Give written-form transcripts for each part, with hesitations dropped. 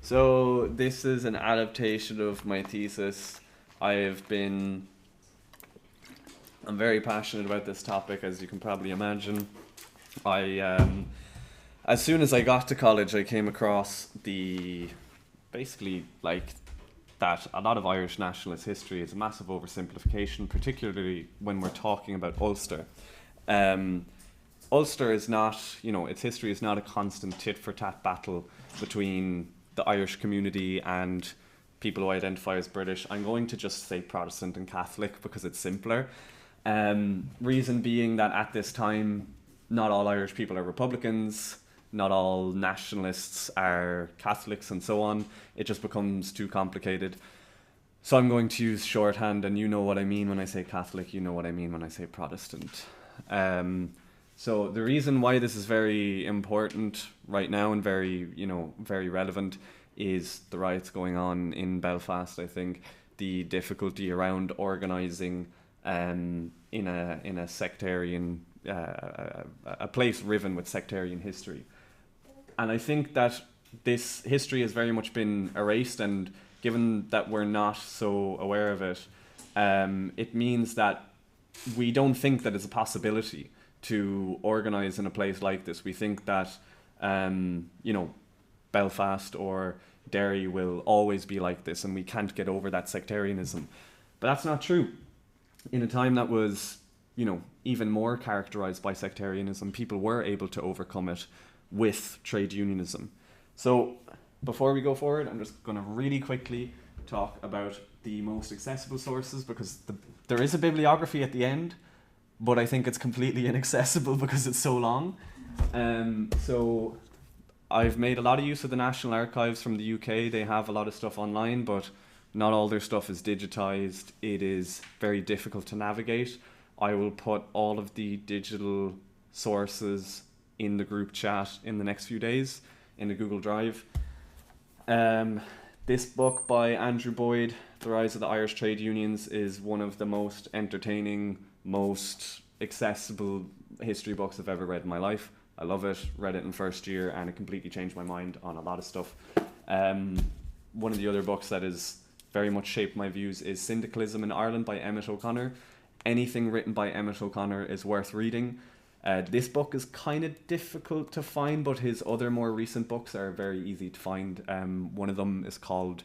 So this is an adaptation of my thesis. I'm very passionate about this topic, as you can probably imagine. As soon as I got to college, I came across basically like that a lot of Irish nationalist history is a massive oversimplification, particularly when we're talking about Ulster. Um, Ulster is not, its history is not a constant tit for tat battle between the Irish community and people who identify as British. I'm going to just say Protestant and Catholic because it's simpler. Reason being that at this time, not all Irish people are Republicans, not all nationalists are Catholics, and so on. It just becomes too complicated. So I'm going to use shorthand, and you know what I mean when I say Catholic, you know what I mean when I say Protestant. So the reason why this is very important right now and very relevant is the riots going on in Belfast. I think the difficulty around organising in a sectarian a place riven with sectarian history, and I think that this history has very much been erased. And given that we're not so aware of it, it means that we don't think that it's a possibility to organise in a place like this. We think that, Belfast or Derry will always be like this and we can't get over that sectarianism. But that's not true. In a time that was, even more characterised by sectarianism, people were able to overcome it with trade unionism. So before we go forward, I'm just going to really quickly talk about the most accessible sources, because there is a bibliography at the end, but I think it's completely inaccessible because it's so long. So I've made a lot of use of the National Archives from the UK. They have a lot of stuff online, but not all their stuff is digitized. It is very difficult to navigate. I will put all of the digital sources in the group chat in the next few days in the Google Drive. This book by Andrew Boyd, The Rise of the Irish Trade Unions, is one of the most entertaining, most accessible history books I've ever read in my life. I love it, read it in first year, and it completely changed my mind on a lot of stuff. One of the other books that has very much shaped my views is Syndicalism in Ireland by Emmett O'Connor. Anything written by Emmett O'Connor is worth reading. This book is kind of difficult to find, but his other more recent books are very easy to find. One of them is called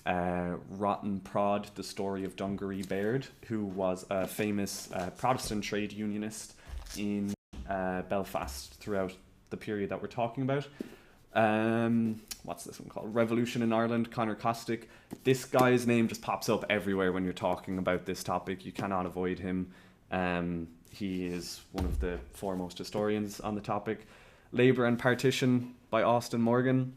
Rotten Prod, The Story of Dungaree Baird, who was a famous Protestant trade unionist in Belfast throughout the period that we're talking about. What's this one called? Revolution in Ireland, Conor Costick. This guy's name just pops up everywhere when you're talking about this topic. You cannot avoid him. He is one of the foremost historians on the topic. Labour and Partition by Austin Morgan.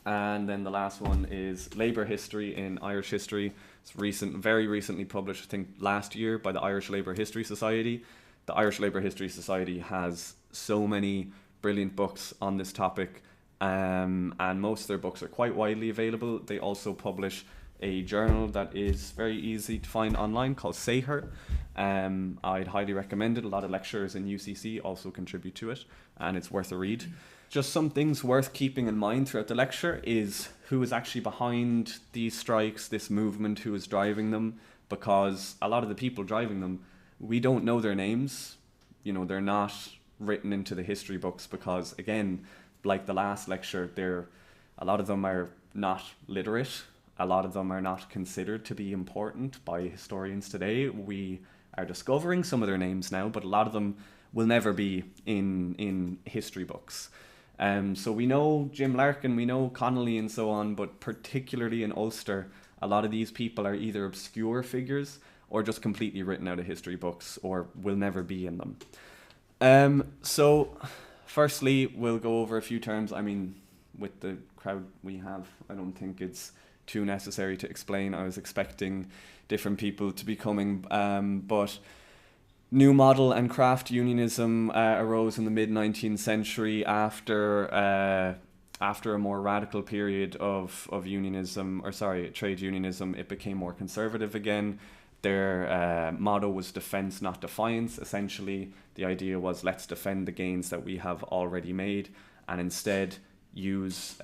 And then the last one is Labour History in Irish History. It's very recently published, I think last year, by the Irish Labour History Society. The Irish Labour History Society has so many brilliant books on this topic, and most of their books are quite widely available. They also publish a journal that is very easy to find online called Say Her. I'd highly recommend it. A lot of lecturers in UCC also contribute to it, and it's worth a read. Just some things worth keeping in mind throughout the lecture is who is actually behind these strikes, this movement, who is driving them, because a lot of the people driving them, we don't know their names. They're not written into the history books because, again, like the last lecture, a lot of them are not literate. A lot of them are not considered to be important by historians today. We are discovering some of their names now, but a lot of them will never be in history books. So we know Jim Larkin, we know Connolly and so on, but particularly in Ulster, a lot of these people are either obscure figures or just completely written out of history books or will never be in them. So firstly, we'll go over a few terms. I mean, with the crowd we have, I don't think it's too necessary to explain. I was expecting different people to be coming, but New Model and Craft Unionism arose in the mid-19th century after a more radical period of trade unionism. It became more conservative again. Their motto was defense, not defiance. Essentially, the idea was let's defend the gains that we have already made and instead use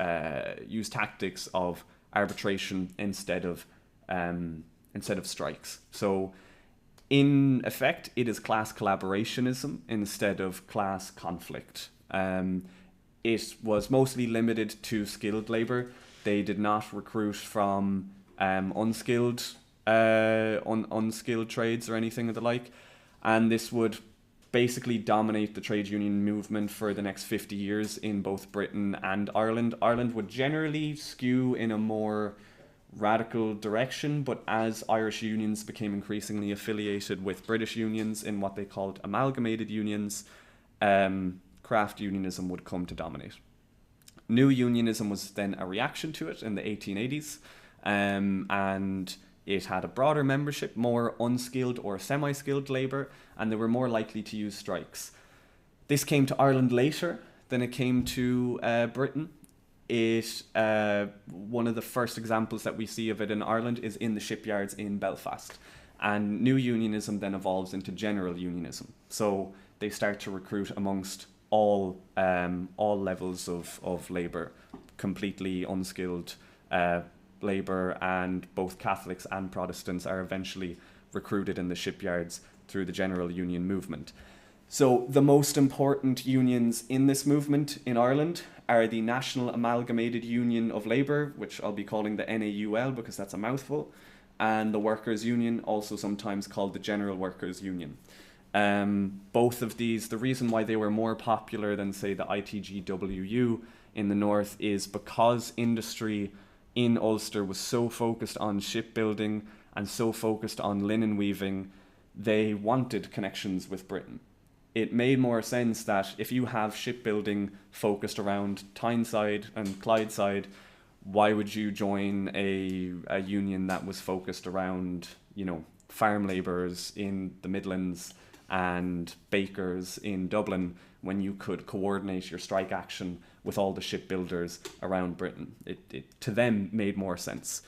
tactics of arbitration instead of strikes. So in effect, it is class collaborationism instead of class conflict. It was mostly limited to skilled labor. They did not recruit from unskilled trades or anything of the like, and this would basically dominate the trade union movement for the next 50 years in both Britain and Ireland. Ireland would generally skew in a more radical direction, but as Irish unions became increasingly affiliated with British unions in what they called amalgamated unions, craft unionism would come to dominate. New unionism was then a reaction to it in the 1880s, and it had a broader membership, more unskilled or semi-skilled labour, and they were more likely to use strikes. This came to Ireland later than it came to Britain. One of the first examples that we see of it in Ireland is in the shipyards in Belfast. And new unionism then evolves into general unionism. So they start to recruit amongst all levels of labour, completely unskilled labour, and both Catholics and Protestants are eventually recruited in the shipyards through the general union movement. So the most important unions in this movement in Ireland are the National Amalgamated Union of Labour, which I'll be calling the NAUL because that's a mouthful, and the Workers' Union, also sometimes called the General Workers' Union. Both of these, the reason why they were more popular than, say, the ITGWU in the north is because industry in Ulster was so focused on shipbuilding and so focused on linen weaving, they wanted connections with Britain. It made more sense that if you have shipbuilding focused around Tyneside and Clydeside, why would you join a union that was focused around, farm labourers in the Midlands and bakers in Dublin when you could coordinate your strike action with all the shipbuilders around Britain? It to them made more sense.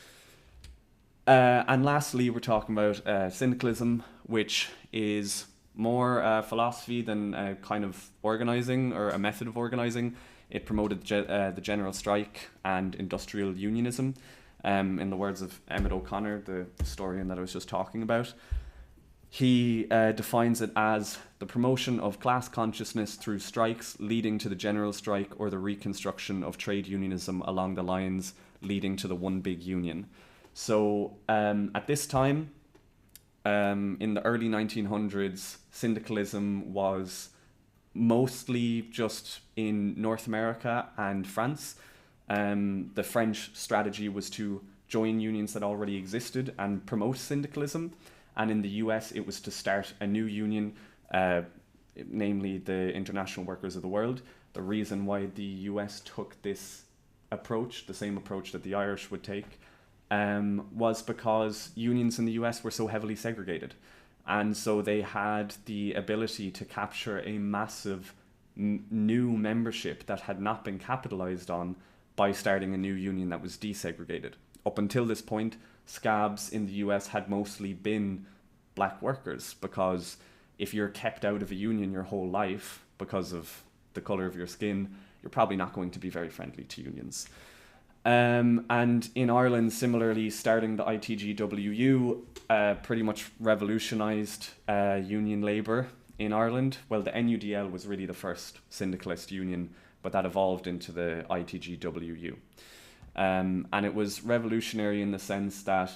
And lastly, we're talking about syndicalism, which is more philosophy than a kind of organising or a method of organising. It promoted the general strike and industrial unionism, in the words of Emmett O'Connor, the historian that I was just talking about. He defines it as the promotion of class consciousness through strikes leading to the general strike or the reconstruction of trade unionism along the lines leading to the one big union. So at this time, in the early 1900s, syndicalism was mostly just in North America and France. The French strategy was to join unions that already existed and promote syndicalism. And in the US, it was to start a new union, namely the International Workers of the World. The reason why the US took this approach, the same approach that the Irish would take, was because unions in the US were so heavily segregated. And so they had the ability to capture a massive new membership that had not been capitalized on by starting a new union that was desegregated. Up until this point, scabs in the US had mostly been black workers, because if you're kept out of a union your whole life because of the color of your skin, you're probably not going to be very friendly to unions. And in Ireland, similarly, starting the ITGWU pretty much revolutionised union labour in Ireland. Well, the NUDL was really the first syndicalist union, but that evolved into the ITGWU. And it was revolutionary in the sense that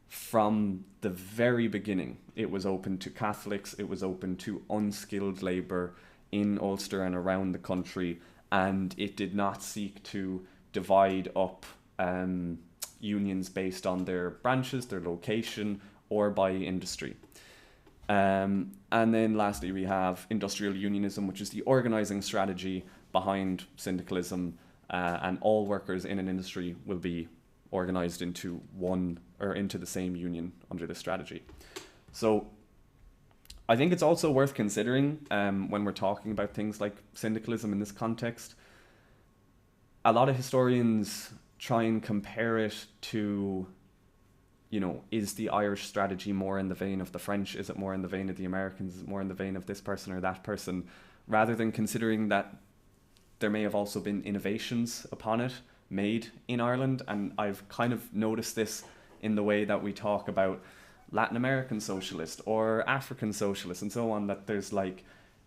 from the very beginning, it was open to Catholics, it was open to unskilled labour in Ulster and around the country, and it did not seek to divide up unions based on their branches, their location, or by industry. And then lastly, we have industrial unionism, which is the organising strategy behind syndicalism, and all workers in an industry will be organised into one or into the same union under this strategy. So I think it's also worth considering when we're talking about things like syndicalism in this context. A lot of historians try and compare it to, is the Irish strategy more in the vein of the French? Is it more in the vein of the Americans? Is it more in the vein of this person or that person? Rather than considering that there may have also been innovations upon it made in Ireland, and I've kind of noticed this in the way that we talk about Latin American socialists or African socialists and so on, that there's like,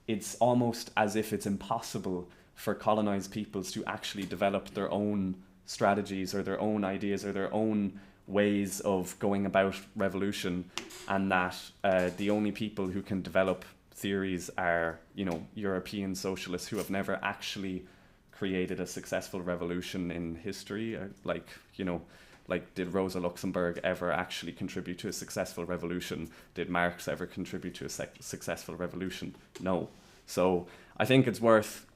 it's almost as if it's impossible for colonized peoples to actually develop their own strategies or their own ideas or their own ways of going about revolution, and that the only people who can develop theories are, you know, European socialists who have never actually created a successful revolution in history. Like, you know, like, did Rosa Luxemburg ever actually contribute to a successful revolution? Did Marx ever contribute to a successful revolution? No. So I think it's worth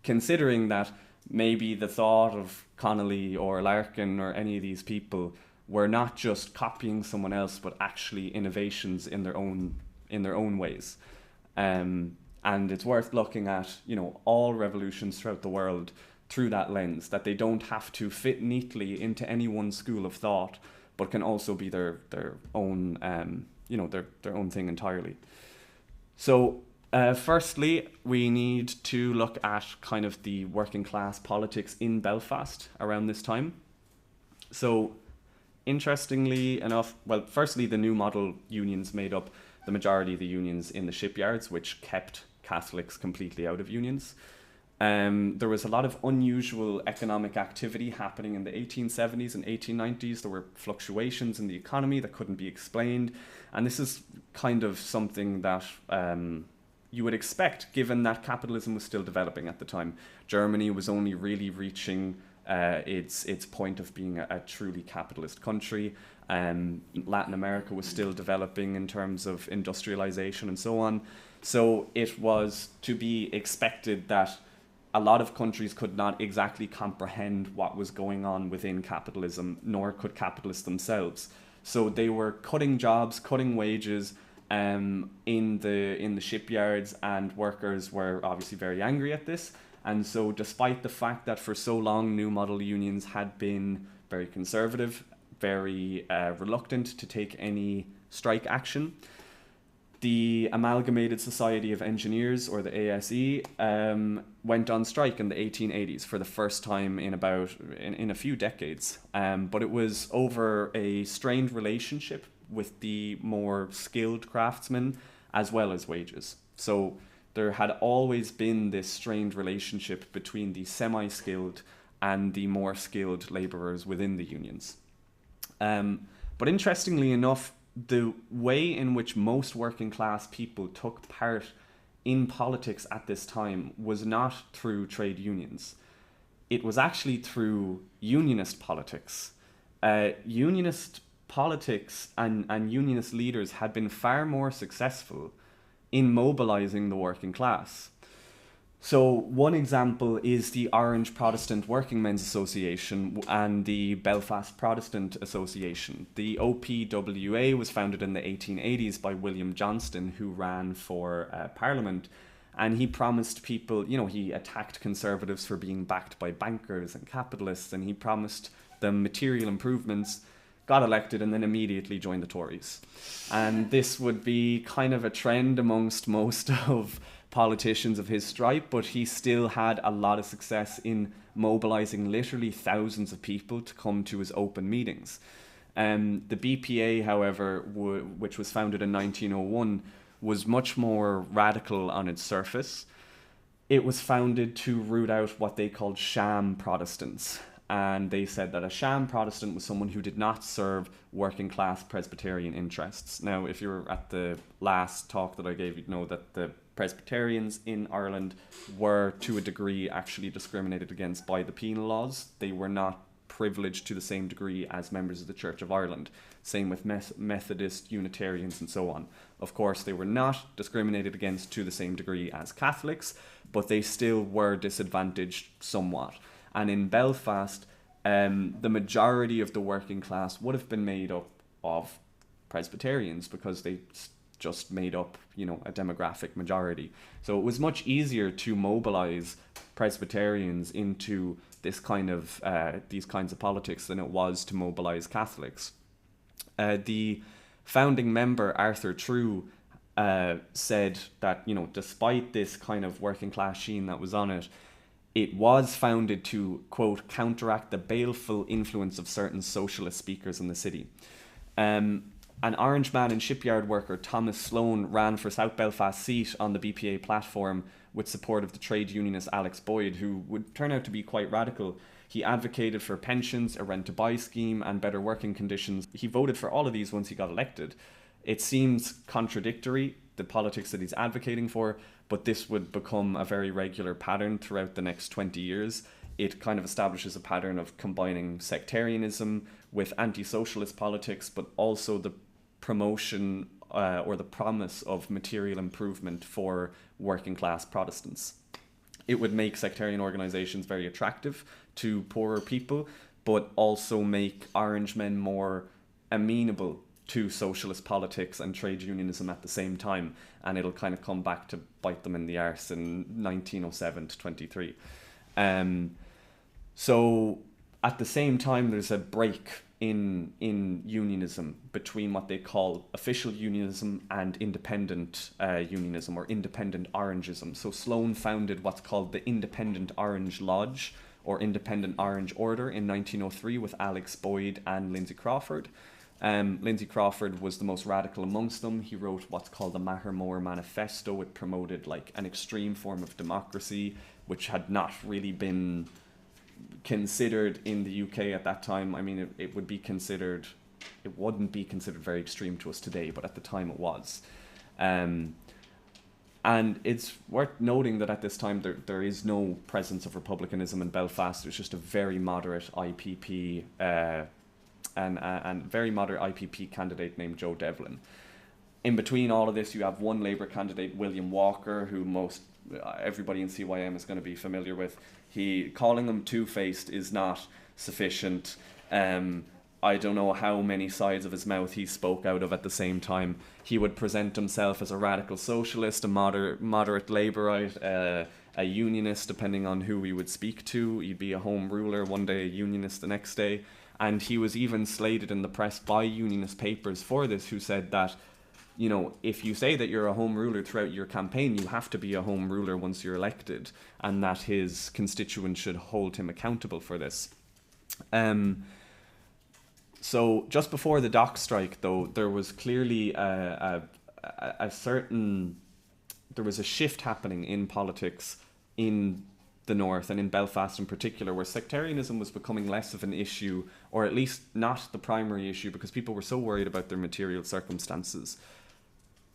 considering that maybe the thought of Connolly or Larkin or any of these people were not just copying someone else, but actually innovations in their own ways. And it's worth looking at, you know, all revolutions throughout the world through that lens, that they don't have to fit neatly into any one school of thought, but can also be their own, you know, their own thing entirely. So firstly, we need to look at kind of the working class politics in Belfast around this time. So interestingly enough, well, firstly, the new model unions made up the majority of the unions in the shipyards, which kept Catholics completely out of unions. There was a lot of unusual economic activity happening in the 1870s and 1890s. There were fluctuations in the economy that couldn't be explained. And this is kind of something that you would expect, given that capitalism was still developing at the time. Germany was only really reaching its point of being a truly capitalist country. Latin America was still developing in terms of industrialization and so on. So it was to be expected that a lot of countries could not exactly comprehend what was going on within capitalism, nor could capitalists themselves. So they were cutting jobs, cutting wages in the shipyards, and workers were obviously very angry at this. And so despite the fact that for so long new model unions had been very conservative, very reluctant to take any strike action, the Amalgamated Society of Engineers, or the ASE, went on strike in the 1880s for the first time in a few decades. But it was over a strained relationship with the more skilled craftsmen as well as wages. So there had always been this strained relationship between the semi-skilled and the more skilled labourers within the unions. But interestingly enough, the way in which most working class people took part in politics at this time was not through trade unions. It was actually through unionist politics. Unionist politics and unionist leaders had been far more successful in mobilizing the working class. So one example is the Orange Protestant Working Men's Association and the Belfast Protestant Association. The OPWA was founded in the 1880s by William Johnston, who ran for Parliament, and he promised people, you know, he attacked conservatives for being backed by bankers and capitalists, and he promised them material improvements, got elected, and then immediately joined the Tories. And this would be kind of a trend amongst most of politicians of his stripe, but he still had a lot of success in mobilizing literally thousands of people to come to his open meetings. The BPA, however, which was founded in 1901, was much more radical on its surface. It was founded to root out what they called sham Protestants. And they said that a sham Protestant was someone who did not serve working class Presbyterian interests. Now, if you were at the last talk that I gave, you'd know that the Presbyterians in Ireland were, to a degree, actually discriminated against by the penal laws. They were not privileged to the same degree as members of the Church of Ireland. Same with Methodist, Unitarians, and so on. Of course, they were not discriminated against to the same degree as Catholics, but they still were disadvantaged somewhat. And in Belfast, the majority of the working class would have been made up of Presbyterians, because they just made up, you know, a demographic majority. So it was much easier to mobilize Presbyterians into this kind of these kinds of politics than it was to mobilize Catholics. The founding member, Arthur True, said that, you know, despite this kind of working class sheen that was on it, It was founded to, quote, counteract the baleful influence of certain socialist speakers in the city. An Orange man and shipyard worker, Thomas Sloan, ran for South Belfast seat on the BPA platform with support of the trade unionist Alex Boyd, who would turn out to be quite radical. He advocated for pensions, a rent-to-buy scheme, and better working conditions. He voted for all of these once he got elected. It seems contradictory, the politics that he's advocating for, but this would become a very regular pattern throughout the next 20 years. It kind of establishes a pattern of combining sectarianism with anti-socialist politics, but also the promotion or the promise of material improvement for working class Protestants. It would make sectarian organisations very attractive to poorer people, but also make Orange men more amenable to socialist politics and trade unionism at the same time, and it'll kind of come back to bite them in the arse in 1907 to 23. So at the same time, there's a break in unionism between what they call official unionism and independent unionism, or independent Orangeism. So Sloan founded what's called the Independent Orange Lodge or Independent Orange Order in 1903 with Alex Boyd and Lindsay Crawford. Lindsay Crawford was the most radical amongst them. He wrote what's called the Maher-Moore Manifesto. It promoted like an extreme form of democracy, which had not really been considered in the UK at that time. I mean, it wouldn't be considered very extreme to us today, but at the time it was. And it's worth noting that at this time there is no presence of republicanism in Belfast. There's just a very moderate IPP and very moderate IPP candidate named Joe Devlin. In between all of this, you have one Labour candidate, William Walker, who everybody in CYM is going to be familiar with. Calling him two-faced is not sufficient. I don't know how many sides of his mouth he spoke out of at the same time. He would present himself as a radical socialist, a moderate Labourite, a unionist, depending on who he would speak to. He'd be a home ruler one day, a unionist the next day. And he was even slated in the press by unionist papers for this, who said that, you know, if you say that you're a home ruler throughout your campaign, you have to be a home ruler once you're elected, and that his constituents should hold him accountable for this. So just before the dock strike, though, there was clearly there was a shift happening in politics in the North and in Belfast in particular, where sectarianism was becoming less of an issue, or at least not the primary issue, because people were so worried about their material circumstances.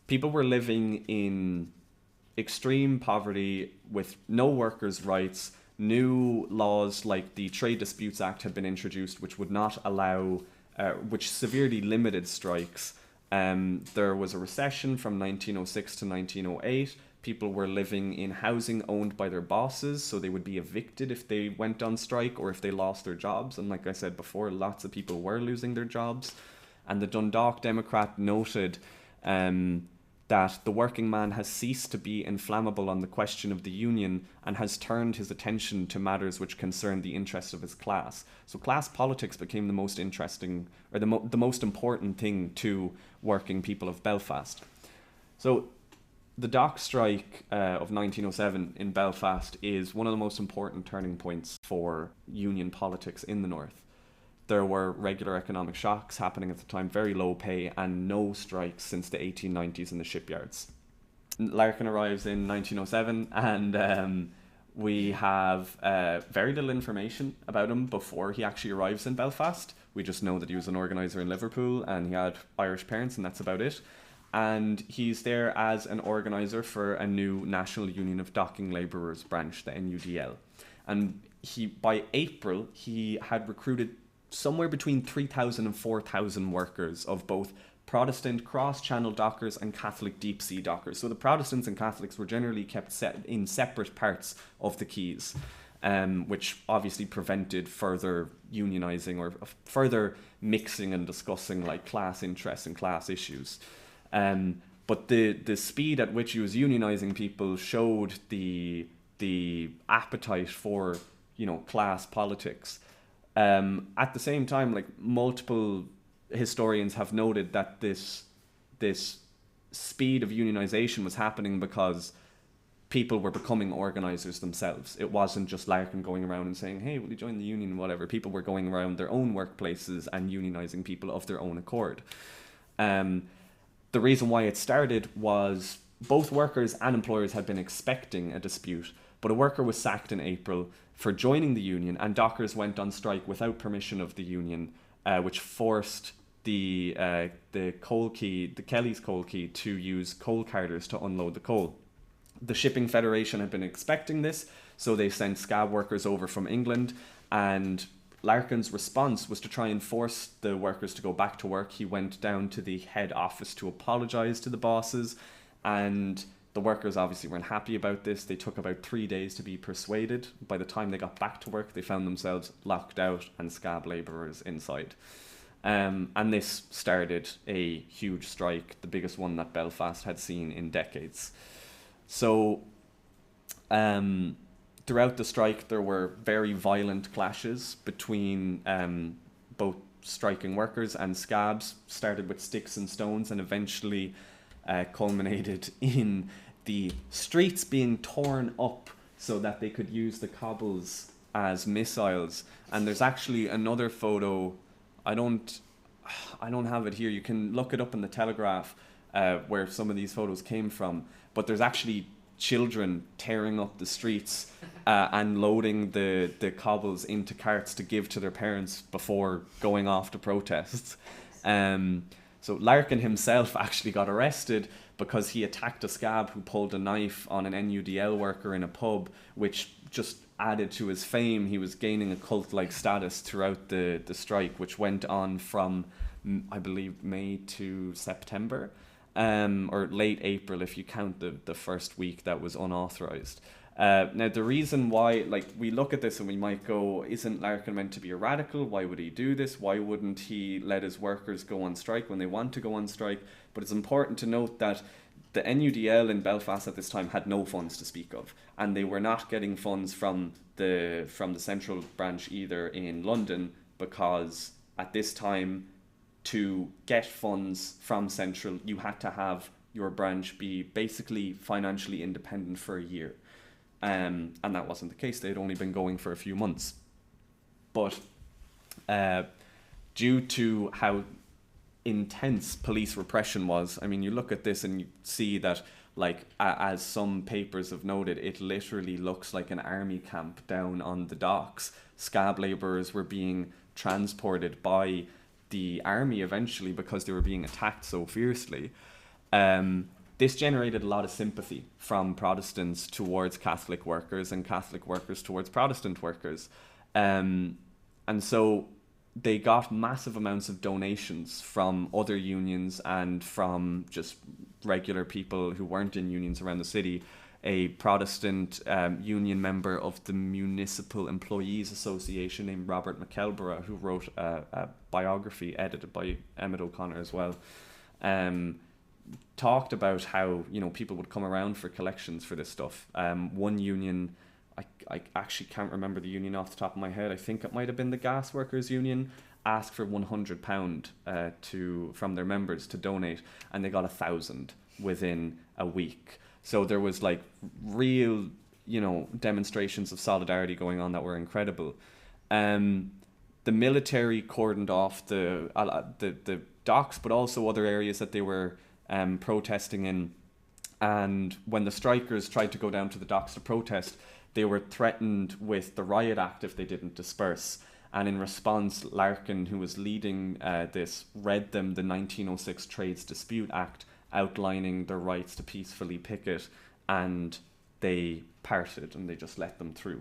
People were living in extreme poverty with no workers' rights. New laws like the Trade Disputes Act had been introduced, which would not allow, which severely limited strikes. There was a recession from 1906 to 1908. People were living in housing owned by their bosses, so they would be evicted if they went on strike or if they lost their jobs. And like I said before, lots of people were losing their jobs. And the Dundalk Democrat noted that the working man has ceased to be inflammable on the question of the union and has turned his attention to matters which concern the interests of his class. So class politics became the most interesting, or the most important thing to working people of Belfast. So the dock strike of 1907 in Belfast is one of the most important turning points for union politics in the North. There were regular economic shocks happening at the time, very low pay, and no strikes since the 1890s in the shipyards. Larkin arrives in 1907, and we have very little information about him before he actually arrives in Belfast. We just know that he was an organiser in Liverpool and he had Irish parents, and that's about it. And he's there as an organiser for a new National Union of Docking Labourers branch, the NUDL. And by April, he had recruited somewhere between 3,000 and 4,000 workers of both Protestant cross-channel dockers and Catholic deep-sea dockers. So the Protestants and Catholics were generally kept set in separate parts of the quays, which obviously prevented further unionising or further mixing and discussing like class interests and class issues. But the speed at which he was unionising people showed the appetite for, you know, class politics. At the same time, like multiple historians have noted that this speed of unionization was happening because people were becoming organisers themselves. It wasn't just Larkin going around and saying, hey, will you join the union, whatever. People were going around their own workplaces and unionising people of their own accord. The reason why it started was both workers and employers had been expecting a dispute, but a worker was sacked in April for joining the union, and dockers went on strike without permission of the union, which forced the Kelly's coal quay to use coal carters to unload the coal. The Shipping Federation had been expecting this, so they sent scab workers over from England, and Larkin's response was to try and force the workers to go back to work. He went down to the head office to apologise to the bosses, and the workers obviously weren't happy about this. They took about 3 days to be persuaded. By the time they got back to work, they found themselves locked out and scab labourers inside. And this started a huge strike, the biggest one that Belfast had seen in decades. So, throughout the strike, there were very violent clashes between both striking workers and scabs. Started with sticks and stones and eventually culminated in the streets being torn up so that they could use the cobbles as missiles. And there's actually another photo. I don't have it here. You can look it up in the Telegraph where some of these photos came from. But there's actually children tearing up the streets and loading the cobbles into carts to give to their parents before going off to protests. So Larkin himself actually got arrested because he attacked a scab who pulled a knife on an NUDL worker in a pub, which just added to his fame. He was gaining a cult-like status throughout the strike, which went on from, I believe, May to September. Or late April if you count the first week that was unauthorized. Now the reason why, like, we look at this and we might go, isn't Larkin meant to be a radical? Why would he do this? Why wouldn't he let his workers go on strike when they want to go on strike? But it's important to note that the NUDL in Belfast at this time had no funds to speak of, and they were not getting funds from the central branch either in London, because at this time, to get funds from Central, you had to have your branch be basically financially independent for a year. And that wasn't the case. They had only been going for a few months. But due to how intense police repression was, I mean, you look at this and you see that, like, as some papers have noted, it literally looks like an army camp down on the docks. Scab labourers were being transported by the army eventually because they were being attacked so fiercely. This generated a lot of sympathy from Protestants towards Catholic workers and Catholic workers towards Protestant workers. And so they got massive amounts of donations from other unions and from just regular people who weren't in unions around the city. A Protestant union member of the Municipal Employees Association named Robert McElborough, who wrote a biography edited by Emmett O'Connor as well, talked about how, you know, people would come around for collections for this stuff. One union, I actually can't remember the union off the top of my head. I think it might have been the Gas Workers Union, asked for £100 from their members to donate, and they got 1,000 within a week. So there was, like, real, you know, demonstrations of solidarity going on that were incredible. The military cordoned off the docks, but also other areas that they were protesting in. And when the strikers tried to go down to the docks to protest, they were threatened with the Riot Act if they didn't disperse. And in response, Larkin, who was leading this, read them the 1906 Trades Dispute Act, outlining their rights to peacefully picket, and they parted and they just let them through.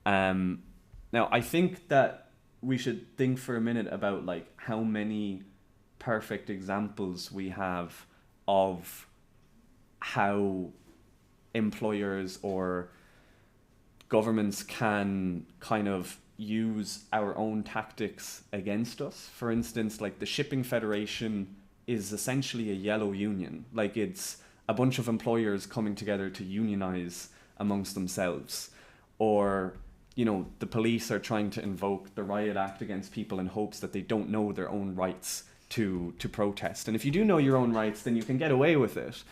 Now, I think that we should think for a minute about, like, how many perfect examples we have of how employers or governments can kind of use our own tactics against us. For instance, like, the Shipping Federation is essentially a yellow union. Like, it's a bunch of employers coming together to unionize amongst themselves. Or, you know, the police are trying to invoke the Riot Act against people in hopes that they don't know their own rights to protest. And if you do know your own rights, then you can get away with it.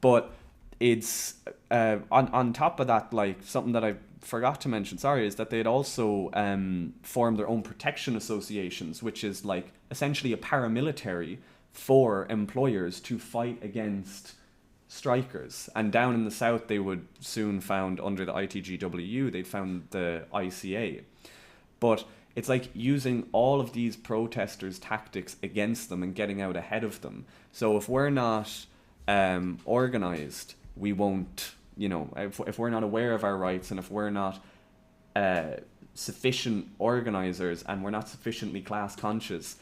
But it's on top of that, like something that I forgot to mention, sorry, is that they'd also formed their own protection associations, which is like essentially a paramilitary for employers to fight against strikers. And down in the south, they would soon found under the ITGWU, they'd found the ICA. But it's like using all of these protesters' tactics against them and getting out ahead of them. So if we're not organized, we won't, you know, if we're not aware of our rights, and if we're not sufficient organizers, and we're not sufficiently class conscious,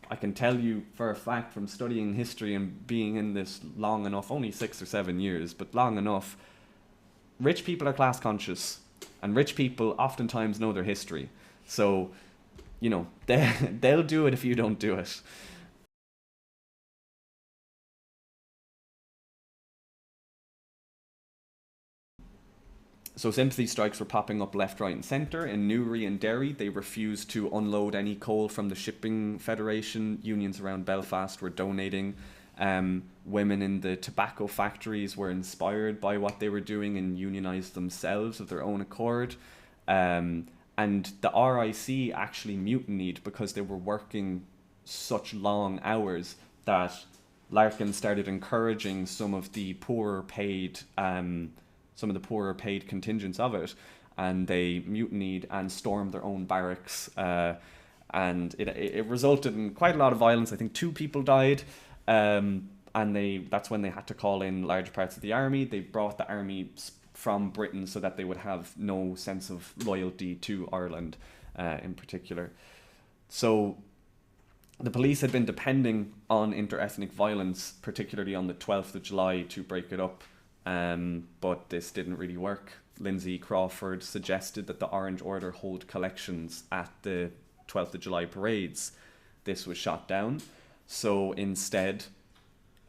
I can tell you for a fact from studying history and being in this long enough, only 6 or 7 years, but long enough, rich people are class conscious, and rich people oftentimes know their history. So, you know, they'll do it if you don't do it. So sympathy strikes were popping up left, right and centre. In Newry and Derry, they refused to unload any coal from the Shipping Federation. Unions around Belfast were donating. Women in the tobacco factories were inspired by what they were doing and unionised themselves of their own accord. And the RIC actually mutinied because they were working such long hours that Larkin started encouraging some of the poorer paid contingents of it, and they mutinied and stormed their own barracks, and it resulted in quite a lot of violence. I think 2 people died, and that's when they had to call in large parts of the army. They brought the army from Britain so that they would have no sense of loyalty to Ireland in particular. So the police had been depending on inter-ethnic violence, particularly on the 12th of July, to break it up. But this didn't really work. Lindsay Crawford suggested that the Orange Order hold collections at the 12th of July parades. This was shot down. So instead,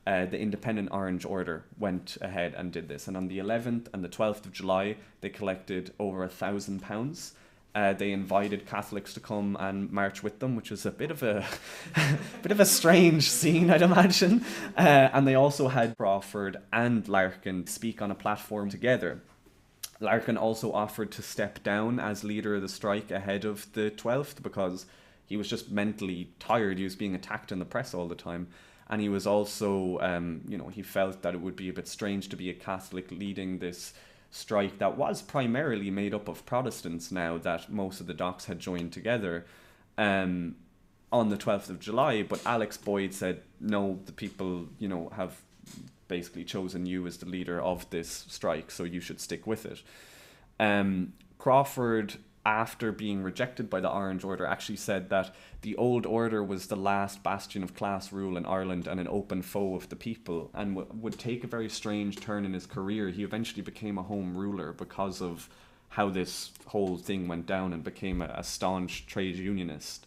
the Independent Orange Order went ahead and did this. And on the 11th and the 12th of July, they collected over £1,000. They invited Catholics to come and march with them, which was a bit of a strange scene, I'd imagine. And they also had Crawford and Larkin speak on a platform together. Larkin also offered to step down as leader of the strike ahead of the 12th because he was just mentally tired. He was being attacked in the press all the time. And he was also, he felt that it would be a bit strange to be a Catholic leading this strike that was primarily made up of Protestants now that most of the docks had joined together on the 12th of July. But Alex Boyd said, no, the people, have basically chosen you as the leader of this strike, so you should stick with it. Crawford, after being rejected by the Orange Order, actually said that the old order was the last bastion of class rule in Ireland and an open foe of the people, and would take a very strange turn in his career. He eventually became a home ruler because of how this whole thing went down and became a staunch trade unionist.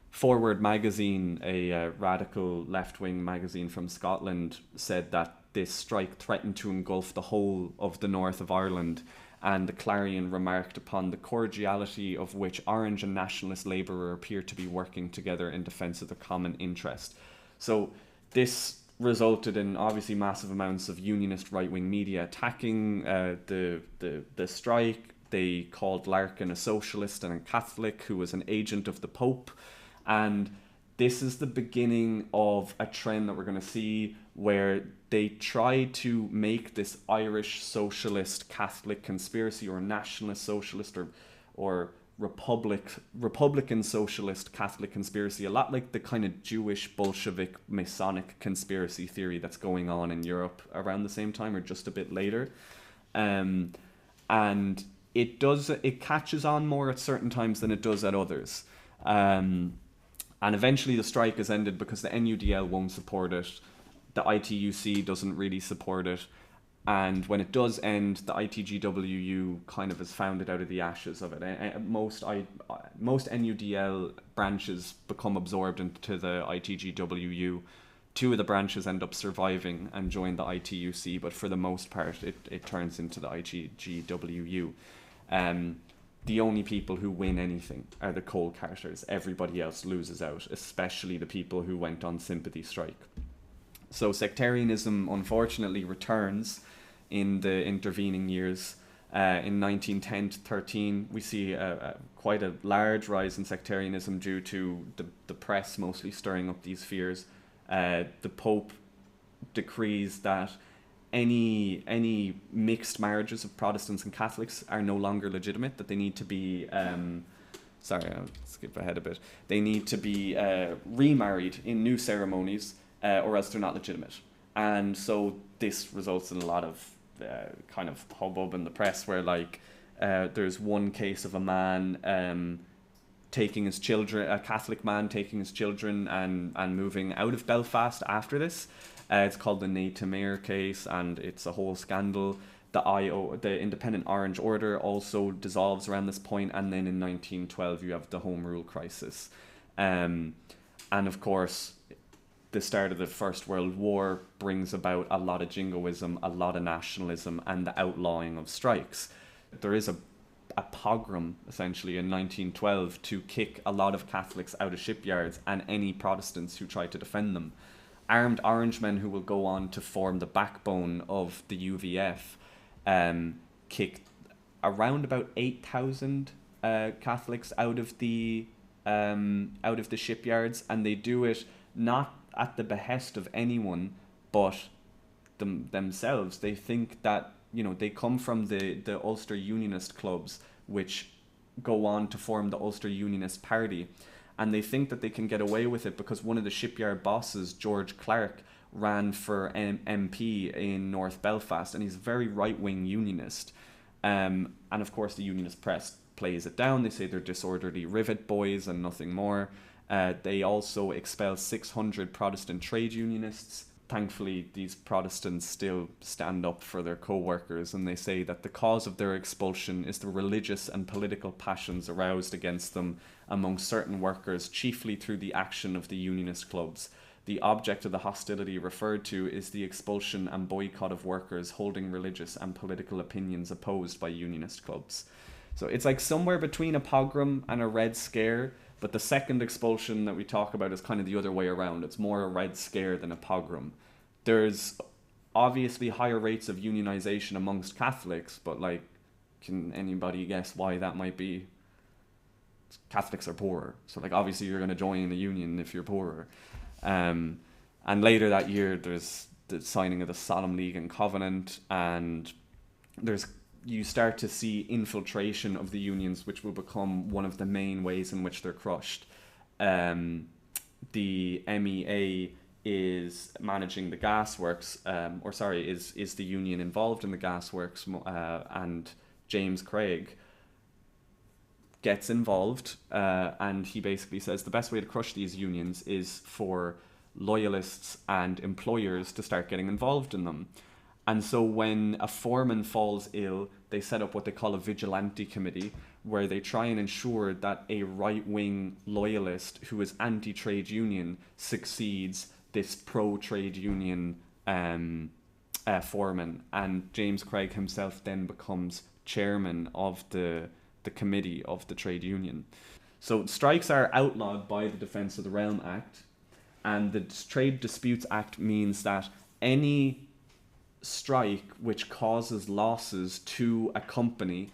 Forward magazine, a radical left-wing magazine from Scotland, said that this strike threatened to engulf the whole of the north of Ireland, and the Clarion remarked upon the cordiality of which Orange and Nationalist Labour appear to be working together in defence of the common interest. So this resulted in obviously massive amounts of unionist right-wing media attacking the strike. They called Larkin a socialist and a Catholic who was an agent of the Pope. And this is the beginning of a trend that we're going to see where they try to make this Irish socialist Catholic conspiracy, or nationalist socialist, or Republican socialist Catholic conspiracy, a lot like the kind of Jewish Bolshevik Masonic conspiracy theory that's going on in Europe around the same time or just a bit later. And it catches on more at certain times than it does at others. And eventually the strike is ended because the NUDL won't support it. The ITUC doesn't really support it. And when it does end, the ITGWU kind of is founded out of the ashes of it. Most NUDL branches become absorbed into the ITGWU. 2 of the branches end up surviving and join the ITUC, but for the most part, it turns into the ITGWU. The only people who win anything are the coal carters. Everybody else loses out, especially the people who went on sympathy strike. So sectarianism unfortunately returns in the intervening years. In 1910 to 13, we see quite a large rise in sectarianism due to the press mostly stirring up these fears. The Pope decrees that any mixed marriages of Protestants and Catholics are no longer legitimate, that they need to be sorry, I'll skip ahead a bit. They need to be remarried in new ceremonies, or else they're not legitimate. And so this results in a lot of kind of hubbub in the press, where like there's one case of a man taking his children, a Catholic man taking his children and moving out of Belfast after this. It's called the Nate Tamir case, and it's a whole scandal. The Independent Orange Order also dissolves around this point, and then in 1912 you have the Home Rule crisis. And of course, the start of the First World War brings about a lot of jingoism, a lot of nationalism, and the outlawing of strikes. There is a pogrom, essentially, in 1912 to kick a lot of Catholics out of shipyards and any Protestants who try to defend them. Armed Orangemen, who will go on to form the backbone of the UVF, kicked around about 8,000 Catholics out of the shipyards, and they do it not at the behest of anyone, but themselves. They think that, you know, they come from the Ulster Unionist clubs, which go on to form the Ulster Unionist Party, and they think that they can get away with it because one of the shipyard bosses, George Clark, ran for MP in North Belfast, and he's a very right-wing unionist. And of course the unionist press plays it down. They say they're disorderly rivet boys and nothing more. They also expel 600 Protestant trade unionists. Thankfully, these Protestants still stand up for their co-workers, and they say that the cause of their expulsion is the religious and political passions aroused against them among certain workers, chiefly through the action of the unionist clubs. The object of the hostility referred to is the expulsion and boycott of workers holding religious and political opinions opposed by unionist clubs. So it's like somewhere between a pogrom and a Red Scare, but the second expulsion that we talk about is kind of the other way around. It's more a Red Scare than a pogrom. There's obviously higher rates of unionization amongst Catholics, but like, can anybody guess why that might be? Catholics are poorer, so like obviously you're going to join a union if you're poorer. And later that year there's the signing of the Solemn League and Covenant, and you start to see infiltration of the unions, which will become one of the main ways in which they're crushed. The MEA is managing the gasworks, is the union involved in the gasworks, and James Craig gets involved, and he basically says the best way to crush these unions is for loyalists and employers to start getting involved in them. And so when a foreman falls ill, they set up what they call a vigilante committee, where they try and ensure that a right-wing loyalist who is anti-trade union succeeds this pro-trade union foreman. And James Craig himself then becomes chairman of the committee of the trade union. So strikes are outlawed by the Defence of the Realm Act, and the Trade Disputes Act means that any strike which causes losses to a company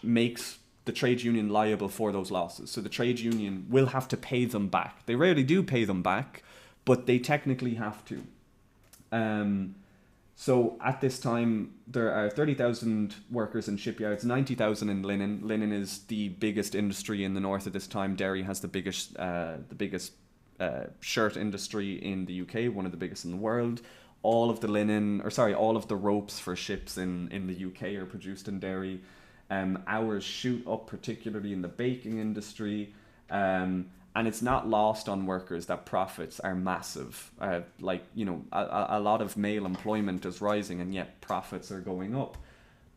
makes the trade union liable for those losses. So the trade union will have to pay them back. They rarely do pay them back, but they technically have to. So at this time, there are 30,000 workers in shipyards, 90,000 in linen. Linen is the biggest industry in the north at this time. Derry has the biggest shirt industry in the UK, one of the biggest in the world. All of the ropes for ships in the UK are produced in Derry. Hours shoot up, particularly in the baking industry. And it's not lost on workers that profits are massive. A lot of male employment is rising, and yet profits are going up.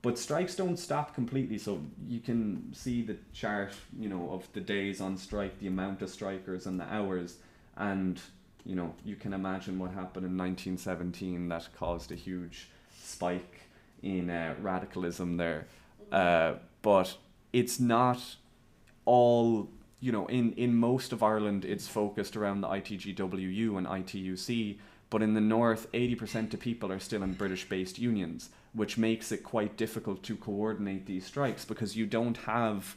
But strikes don't stop completely. So you can see the chart, of the days on strike, the amount of strikers and the hours. And, you can imagine what happened in 1917 that caused a huge spike in radicalism there. But it's not all... in most of Ireland, it's focused around the ITGWU and ITUC, But in the north, 80% of people are still in British-based unions, which makes it quite difficult to coordinate these strikes because you don't have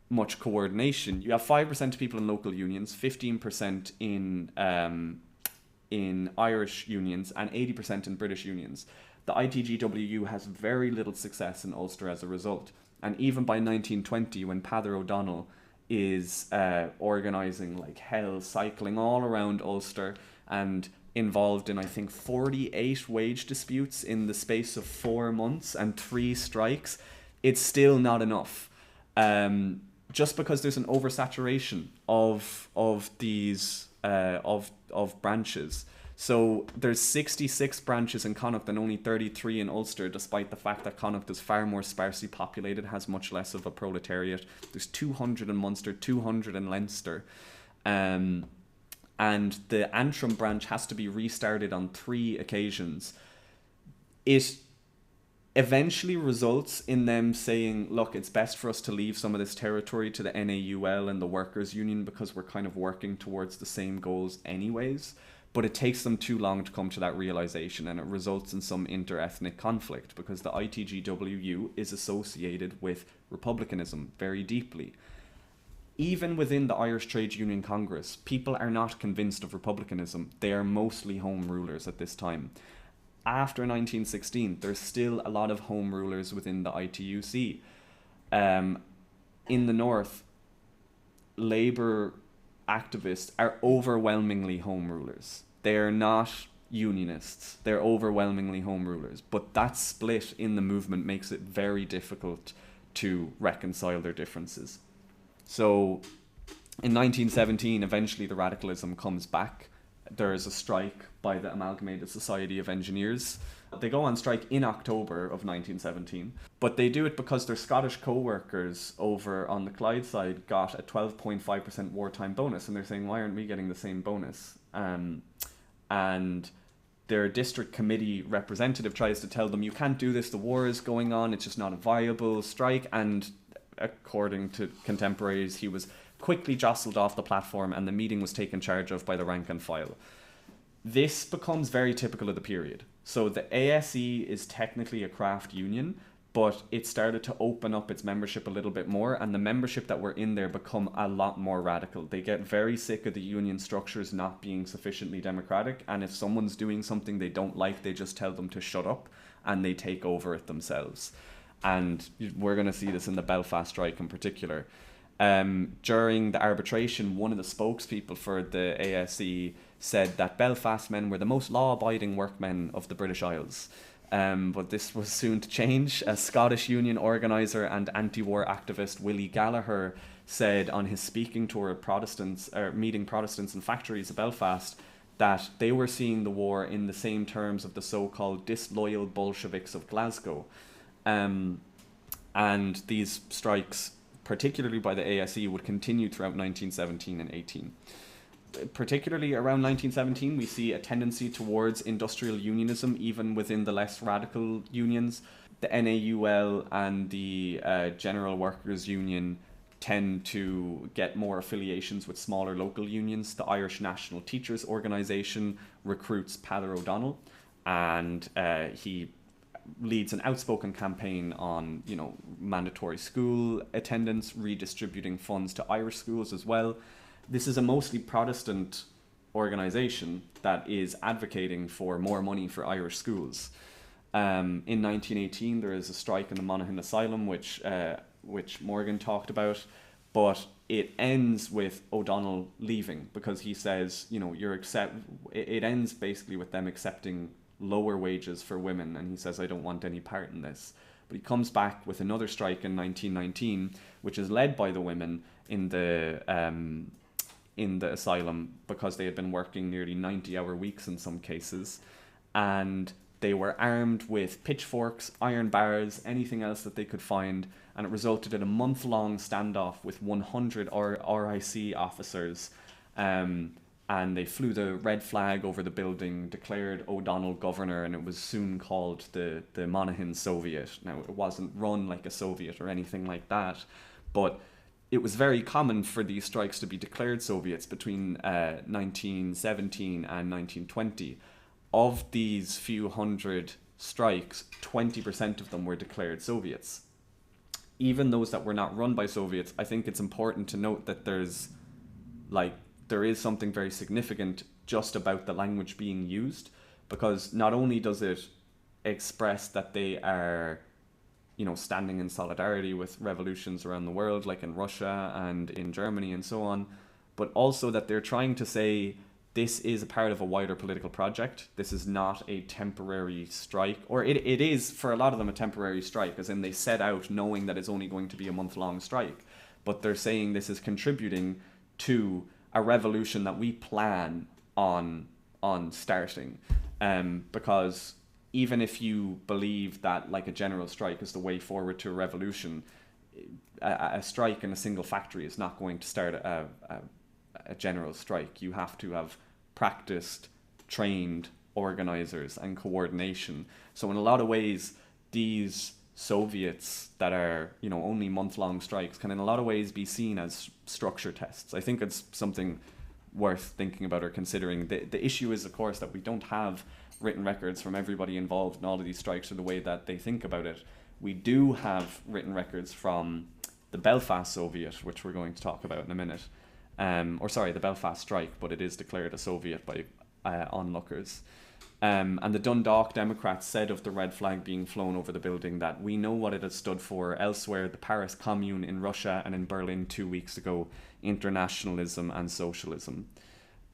much coordination. You have 5% of people in local unions, 15% in Irish unions, and 80% in British unions. The ITGWU has very little success in Ulster as a result. And even by 1920, when Peadar O'Donnell is organising like hell, cycling all around Ulster and involved in, I think, 48 wage disputes in the space of 4 months and 3 strikes, it's still not enough. Just because there's an oversaturation of these of branches. So there's 66 branches in Connacht and only 33 in Ulster, despite the fact that Connacht is far more sparsely populated, has much less of a proletariat. There's 200 in Munster, 200 in Leinster. And the Antrim branch has to be restarted on 3 occasions. It eventually results in them saying, look, it's best for us to leave some of this territory to the NAUL and the Workers' Union because we're kind of working towards the same goals anyways. But it takes them too long to come to that realization, and it results in some inter-ethnic conflict because the ITGWU is associated with republicanism very deeply. Even within the Irish Trade Union Congress, people are not convinced of republicanism. They are mostly home rulers at this time. After 1916, there's still a lot of home rulers within the ITUC. In the north, Labour activists are overwhelmingly home rulers. They're not unionists. They're overwhelmingly home rulers. But that split in the movement makes it very difficult to reconcile their differences. So in 1917, eventually the radicalism comes back. There is a strike by the Amalgamated Society of Engineers. They go on strike in October of 1917, but they do it because their Scottish co-workers over on the Clyde side got a 12.5% wartime bonus, and they're saying, why aren't we getting the same bonus? And their district committee representative tries to tell them, you can't do this, the war is going on, it's just not a viable strike, and according to contemporaries, he was quickly jostled off the platform and the meeting was taken charge of by the rank and file. This becomes very typical of the period. So the ASE is technically a craft union, but it started to open up its membership a little bit more, and the membership that were in there become a lot more radical. They get very sick of the union structures not being sufficiently democratic, and if someone's doing something they don't like, they just tell them to shut up, and they take over it themselves. And we're going to see this in the Belfast strike in particular. During the arbitration, one of the spokespeople for the ASE said that Belfast men were the most law-abiding workmen of the British Isles. But this was soon to change. A Scottish union organiser and anti-war activist Willie Gallagher said on his speaking tour of Protestants, meeting Protestants in factories of Belfast, that they were seeing the war in the same terms of the so-called disloyal Bolsheviks of Glasgow. And these strikes, particularly by the ASE, would continue throughout 1917 and 18. Particularly around 1917, we see a tendency towards industrial unionism, even within the less radical unions. The NAUL and the General Workers' Union tend to get more affiliations with smaller local unions. The Irish National Teachers Organisation recruits Peadar O'Donnell, and he leads an outspoken campaign on, mandatory school attendance, redistributing funds to Irish schools as well. This is a mostly Protestant organisation that is advocating for more money for Irish schools. In 1918, there is a strike in the Monaghan Asylum, which Morgan talked about, but it ends with O'Donnell leaving because he says, it ends basically with them accepting lower wages for women, and he says, I don't want any part in this. But he comes back with another strike in 1919, which is led by the women in the asylum because they had been working nearly 90-hour weeks in some cases, and they were armed with pitchforks, iron bars, anything else that they could find, and it resulted in a month-long standoff with 100 RIC officers, and they flew the red flag over the building, declared O'Donnell governor, and it was soon called the Monaghan Soviet. Now, it wasn't run like a Soviet or anything like that, but it was very common for these strikes to be declared Soviets between 1917 and 1920. of these few hundred strikes, 20% of them were declared Soviets. Even those that were not run by Soviets, I think it's important to note that there is something very significant just about the language being used, because not only does it express that they are, standing in solidarity with revolutions around the world, like in Russia and in Germany and so on, but also that they're trying to say this is a part of a wider political project. This is not a temporary strike, or it is for a lot of them a temporary strike, as in they set out knowing that it's only going to be a month-long strike, but they're saying this is contributing to a revolution that we plan on starting, because even if you believe that like a general strike is the way forward to a revolution, a strike in a single factory is not going to start a general strike. You have to have practiced, trained organizers and coordination. So in a lot of ways, these Soviets that are, only month-long strikes can in a lot of ways be seen as structure tests. I think it's something worth thinking about or considering. The issue is, of course, that we don't have written records from everybody involved in all of these strikes or the way that they think about it. We do have written records from the Belfast Soviet, which we're going to talk about in a minute. The Belfast strike, but it is declared a Soviet by onlookers. And the Dundalk Democrats said of the red flag being flown over the building that we know what it has stood for elsewhere, the Paris Commune in Russia and in Berlin 2 weeks ago, internationalism and socialism.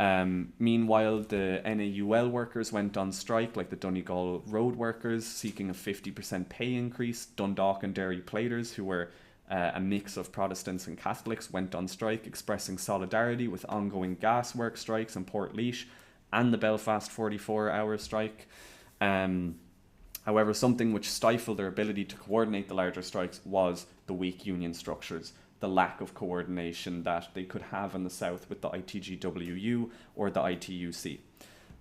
Meanwhile, the NAUL workers went on strike, like the Donegal road workers, seeking a 50% pay increase. Dundalk and Derry platers, who were a mix of Protestants and Catholics, went on strike, expressing solidarity with ongoing gaswork strikes in Portlaoise and the Belfast 44-hour strike. However, something which stifled their ability to coordinate the larger strikes was the weak union structures, the lack of coordination that they could have in the south with the ITGWU or the ITUC.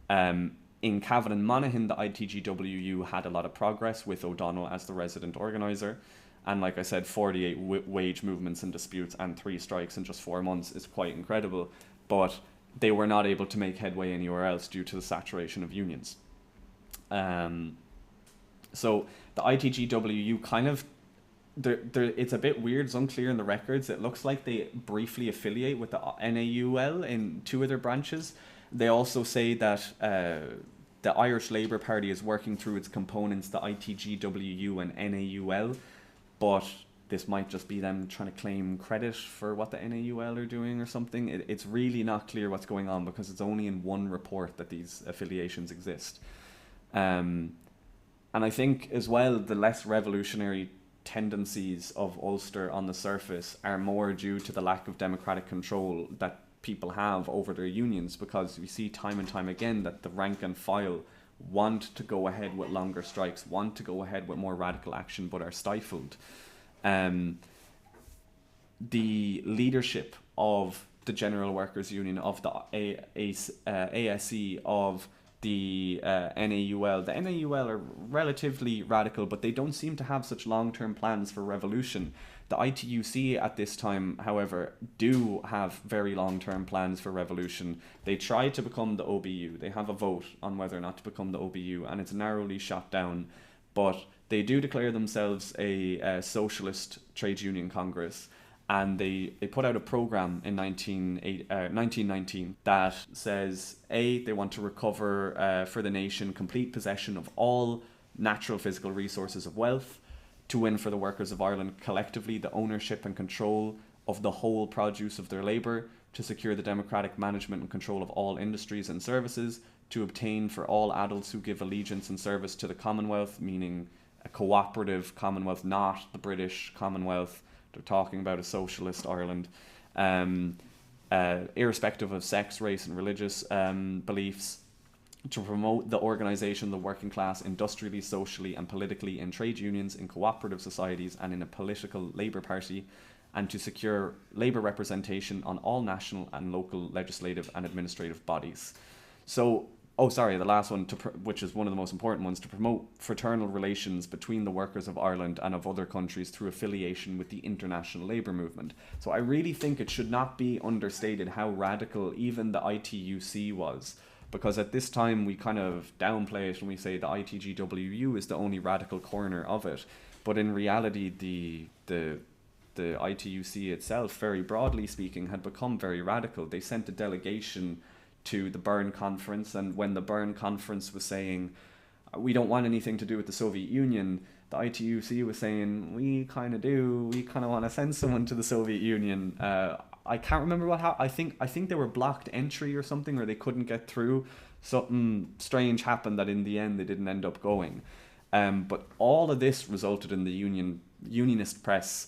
In Cavan and Monaghan, the ITGWU had a lot of progress with O'Donnell as the resident organiser. And like I said, 48 wage movements and disputes and 3 strikes in just 4 months is quite incredible. But they were not able to make headway anywhere else due to the saturation of unions. So the ITGWU kind of, it's a bit weird, it's unclear in the records. It looks like they briefly affiliate with the NAUL in 2 of their branches. They also say that the Irish Labour Party is working through its components, the ITGWU and NAUL, but this might just be them trying to claim credit for what the NAUL are doing or something. It's really not clear what's going on because it's only in one report that these affiliations exist. And I think as well, the less revolutionary tendencies of Ulster on the surface are more due to the lack of democratic control that people have over their unions, because we see time and time again that the rank and file want to go ahead with longer strikes, want to go ahead with more radical action, but are stifled. The leadership of the General Workers' Union, of the ASE, of the NAUL. The NAUL are relatively radical, but they don't seem to have such long-term plans for revolution. The ITUC at this time, however, do have very long-term plans for revolution. They try to become the OBU. They have a vote on whether or not to become the OBU, and it's narrowly shot down. But they do declare themselves a socialist trade union congress, and they put out a program in 1919 that says, A, they want to recover for the nation complete possession of all natural physical resources of wealth, to win for the workers of Ireland collectively the ownership and control of the whole produce of their labour, to secure the democratic management and control of all industries and services, to obtain for all adults who give allegiance and service to the Commonwealth, meaning a cooperative Commonwealth, not the British Commonwealth. They're talking about a socialist Ireland, irrespective of sex, race and religious beliefs, to promote the organisation of the working class industrially, socially and politically in trade unions, in cooperative societies and in a political Labour Party, and to secure Labour representation on all national and local legislative and administrative bodies. So, the last one, which is one of the most important ones, to promote fraternal relations between the workers of Ireland and of other countries through affiliation with the international labour movement. So I really think it should not be understated how radical even the ITUC was, because at this time we kind of downplay it and we say the ITGWU is the only radical corner of it, but in reality the ITUC itself, very broadly speaking, had become very radical. They sent a delegation to the Bern Conference, and when the Bern Conference was saying, we don't want anything to do with the Soviet Union, the ITUC was saying, we kind of do, we kind of want to send someone to the Soviet Union. I can't remember what happened. I think they were blocked entry or something, or they couldn't get through. Something strange happened that in the end they didn't end up going. But all of this resulted in the unionist press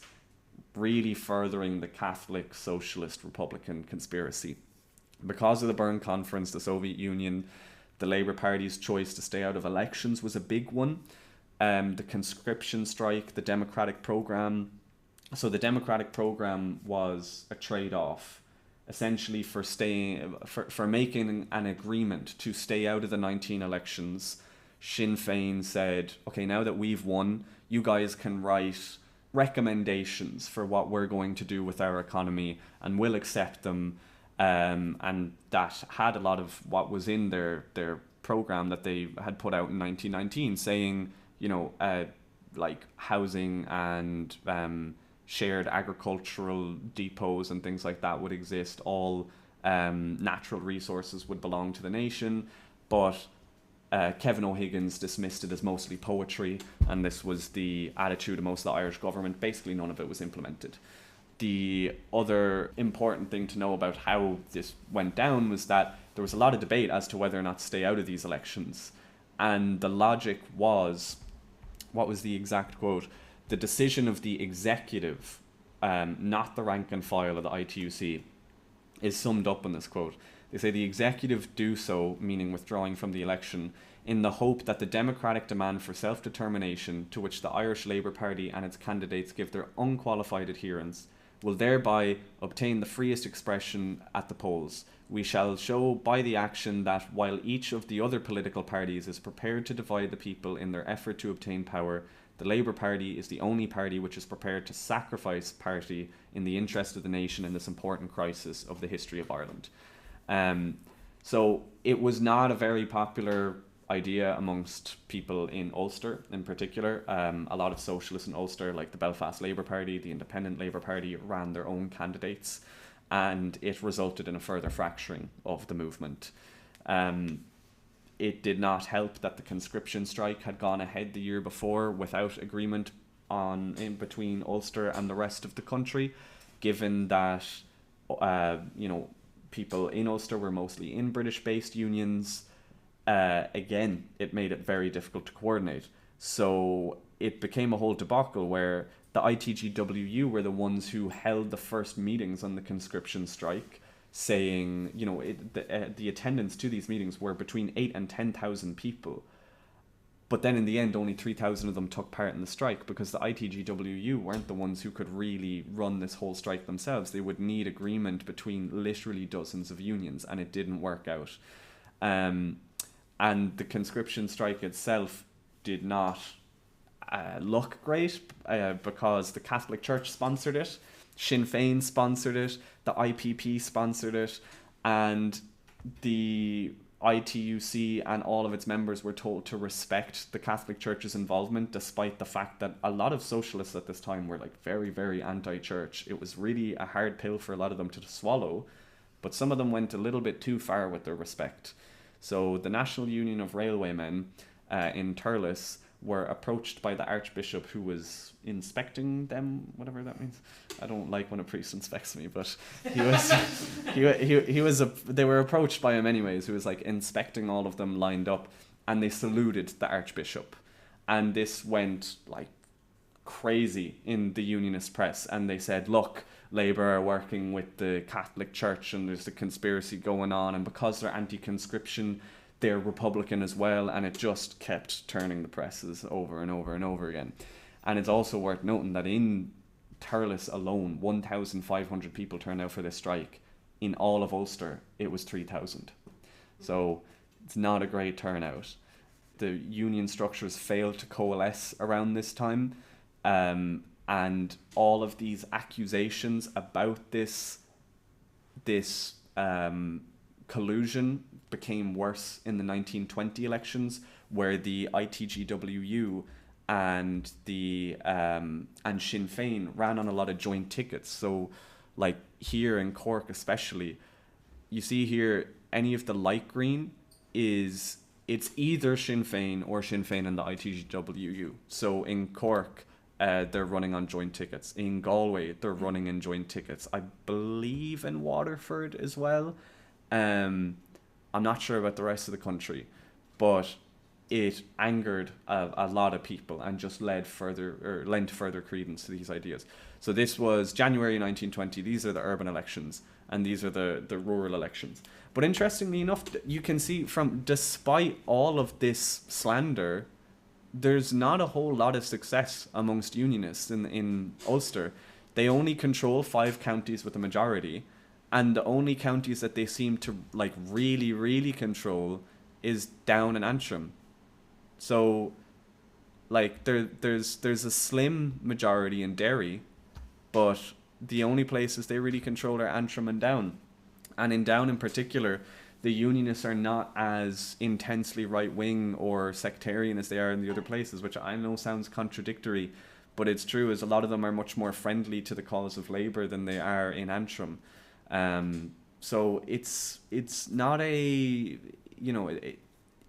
really furthering the Catholic Socialist Republican conspiracy. Because of the Bern Conference, the Soviet Union, the Labour Party's choice to stay out of elections was a big one. The conscription strike, the democratic programme. So the democratic programme was a trade-off, essentially for making an agreement to stay out of the 19 elections. Sinn Féin said, okay, now that we've won, you guys can write recommendations for what we're going to do with our economy, and we'll accept them. And that had a lot of what was in their programme that they had put out in 1919, saying, like housing and shared agricultural depots and things like that would exist. All natural resources would belong to the nation, but Kevin O'Higgins dismissed it as mostly poetry, and this was the attitude of most of the Irish government. Basically, none of it was implemented. The other important thing to know about how this went down was that there was a lot of debate as to whether or not to stay out of these elections. And the logic was, what was the exact quote? The decision of the executive, not the rank and file of the ITUC, is summed up in this quote. They say the executive do so, meaning withdrawing from the election, in the hope that the democratic demand for self-determination, to which the Irish Labour Party and its candidates give their unqualified adherence, will thereby obtain the freest expression at the polls. We shall show by the action that while each of the other political parties is prepared to divide the people in their effort to obtain power, the Labour Party is the only party which is prepared to sacrifice party in the interest of the nation in this important crisis of the history of Ireland. So it was not a very popular idea amongst people in Ulster in particular. A lot of socialists in Ulster, like the Belfast Labour Party, the Independent Labour Party, ran their own candidates, and it resulted in a further fracturing of the movement. It did not help that the conscription strike had gone ahead the year before without agreement in between Ulster and the rest of the country, given that people in Ulster were mostly in British-based unions. Again, it made it very difficult to coordinate. So it became a whole debacle where the ITGWU were the ones who held the first meetings on the conscription strike, saying, the attendance to these meetings were between 8,000 and 10,000 people. But then in the end, only 3,000 of them took part in the strike, because the ITGWU weren't the ones who could really run this whole strike themselves. They would need agreement between literally dozens of unions, and it didn't work out. And the conscription strike itself did not look great because the Catholic Church sponsored it, Sinn Féin sponsored it, the IPP sponsored it, and the ITUC and all of its members were told to respect the Catholic Church's involvement, despite the fact that a lot of socialists at this time were very, very anti-church. It was really a hard pill for a lot of them to swallow, but some of them went a little bit too far with their respect. So the National Union of Railwaymen in Thurles were approached by the Archbishop, who was inspecting them, whatever that means. I don't like when a priest inspects me, but they were approached by him anyways, who was inspecting all of them lined up, and they saluted the Archbishop. And this went crazy in the unionist press, and they said, look, Labour are working with the Catholic Church and there's a conspiracy going on, and because they're anti-conscription, they're Republican as well, and it just kept turning the presses over and over and over again. And it's also worth noting that in Thurles alone, 1,500 people turned out for this strike. In all of Ulster, it was 3,000. So it's not a great turnout. The union structures failed to coalesce around this time, and all of these accusations about this collusion became worse in the 1920 elections, where the ITGWU and and Sinn Féin ran on a lot of joint tickets. So, like here in Cork especially, you see here any of the light green it's either Sinn Féin or Sinn Féin and the ITGWU. So in Cork, they're running on joint tickets. In Galway, they're running in joint tickets. I believe in Waterford as well. I'm not sure about the rest of the country, but it angered a lot of people and just lent further credence to these ideas. So this was January 1920. These are the urban elections, and these are the rural elections. But interestingly enough, you can see from, despite all of this slander, there's not a whole lot of success amongst unionists in Ulster. They only control 5 counties with a majority, and the only counties that they seem to like really, really control is Down and Antrim. So, like, there's a slim majority in Derry, but the only places they really control are Antrim and Down. And in Down in particular, the unionists are not as intensely right-wing or sectarian as they are in the other places, which I know sounds contradictory, but it's true, as a lot of them are much more friendly to the cause of labour than they are in Antrim. So it's not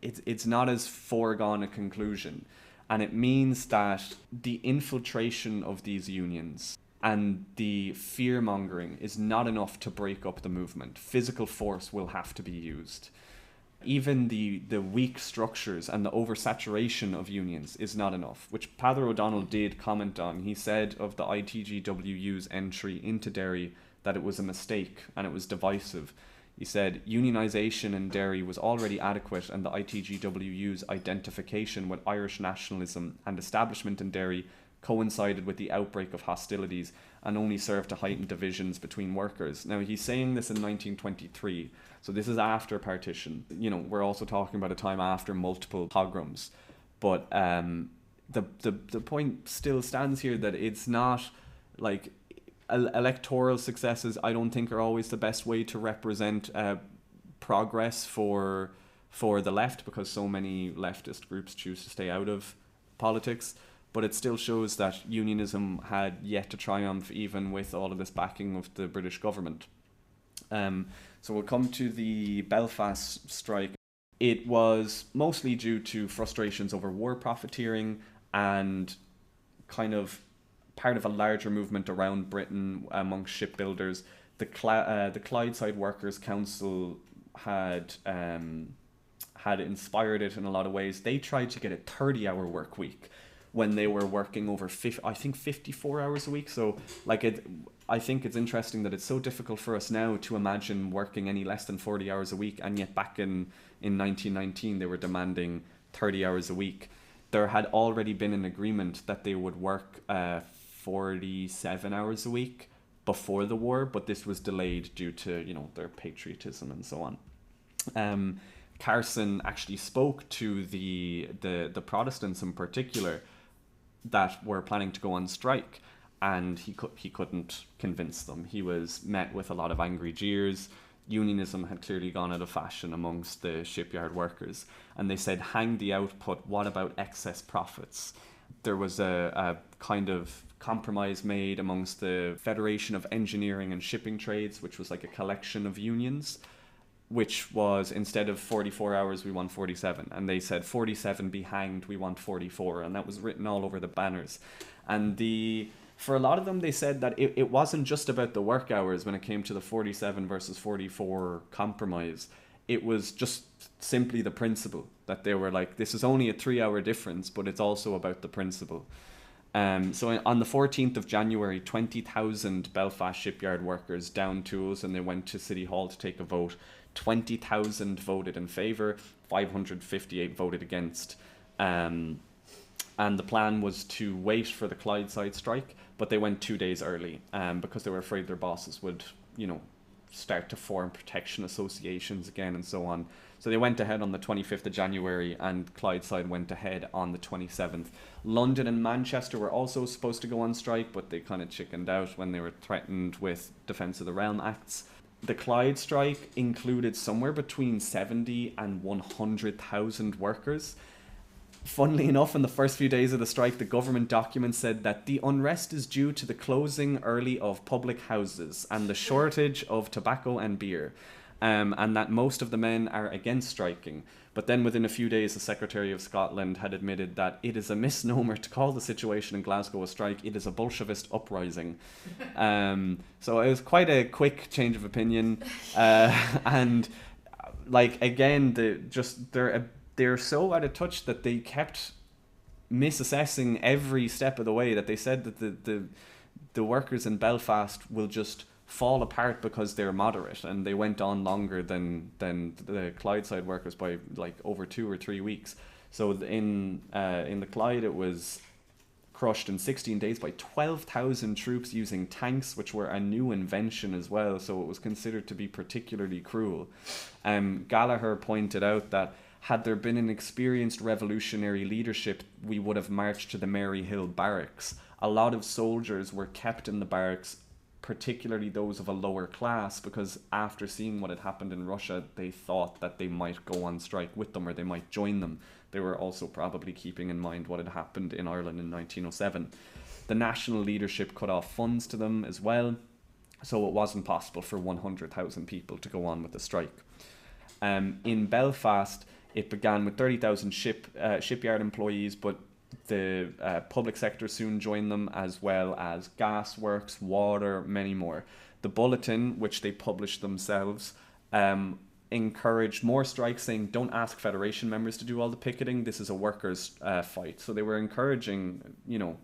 it's not as foregone a conclusion. And it means that the infiltration of these unions and the fear-mongering is not enough to break up the movement. Physical force will have to be used. Even the weak structures and the oversaturation of unions is not enough, which Peadar O'Donnell did comment on. He said of the ITGWU's entry into Derry that it was a mistake and it was divisive. He said, unionisation in Derry was already adequate, and the ITGWU's identification with Irish nationalism and establishment in Derry coincided with the outbreak of hostilities and only served to heighten divisions between workers. Now, he's saying this in 1923, so this is after partition. You know, we're also talking about a time after multiple pogroms. But the point still stands here that it's not like electoral successes, I don't think, are always the best way to represent progress for the left, because so many leftist groups choose to stay out of politics. But it still shows that unionism had yet to triumph, even with all of this backing of the British government. So we'll come to the Belfast strike. It was mostly due to frustrations over war profiteering and kind of part of a larger movement around Britain amongst shipbuilders. The Clydeside Workers' Council had inspired it in a lot of ways. They tried to get a 30-hour work week when they were working over 54 hours a week. So I think it's interesting that it's so difficult for us now to imagine working any less than 40 hours a week, and yet back in 1919 they were demanding 30 hours a week. There had already been an agreement that they would work 47 hours a week before the war, but this was delayed due to, you know, their patriotism and so on. Carson actually spoke to the Protestants in particular that were planning to go on strike, and he couldn't convince them. He was met with a lot of angry jeers. Unionism had clearly gone out of fashion amongst the shipyard workers, and they said, hang the output, what about excess profits? There was a kind of compromise made amongst the Federation of Engineering and Shipping Trades, which was like a collection of unions, which was, instead of 44 hours, we want 47. And they said, 47 be hanged, we want 44. And that was written all over the banners. And for a lot of them, they said that it wasn't just about the work hours when it came to the 47 versus 44 compromise. It was just simply the principle, that they were like, this is only a 3-hour difference, but it's also about the principle. So on the 14th of January, 20,000 Belfast shipyard workers downed tools, and they went to City Hall to take a vote. 20,000 voted in favour, 558 voted against. And the plan was to wait for the Clydeside strike, but they went 2 days early because they were afraid their bosses would, you know, start to form protection associations again and so on. So they went ahead on the 25th of January, and Clydeside went ahead on the 27th. London and Manchester were also supposed to go on strike, but they kind of chickened out when they were threatened with Defence of the Realm Acts. The Clyde strike included somewhere between 70 and 100,000 workers. Funnily enough, in the first few days of the strike, the government document said that the unrest is due to the closing early of public houses and the shortage of tobacco and beer, and that most of the men are against striking. But then within a few days, the Secretary of Scotland had admitted that it is a misnomer to call the situation in Glasgow a strike. It is a Bolshevist uprising. So it was quite a quick change of opinion. And like, again, they're so out of touch that they kept misassessing every step of the way, that they said that the workers in Belfast will just fall apart because they're moderate, and they went on longer than the Clydeside workers by like over 2 or 3 weeks. So in the Clyde, it was crushed in 16 days by 12,000 troops using tanks, which were a new invention as well, so it was considered to be particularly cruel. Gallagher pointed out that had there been an experienced revolutionary leadership, we would have marched to the Maryhill barracks. A lot of soldiers were kept in the barracks, particularly those of a lower class, because after seeing what had happened in Russia, they thought that they might go on strike with them, or they might join them. They were also probably keeping in mind what had happened in Ireland in 1907. The national leadership cut off funds to them as well, so it wasn't possible for 100,000 people to go on with the strike. In Belfast, it began with 30,000 shipyard employees, but the public sector soon joined them, as well as gas works, water, many more. The Bulletin, which they published themselves, encouraged more strikes, saying don't ask Federation members to do all the picketing, this is a workers' fight. So they were encouraging,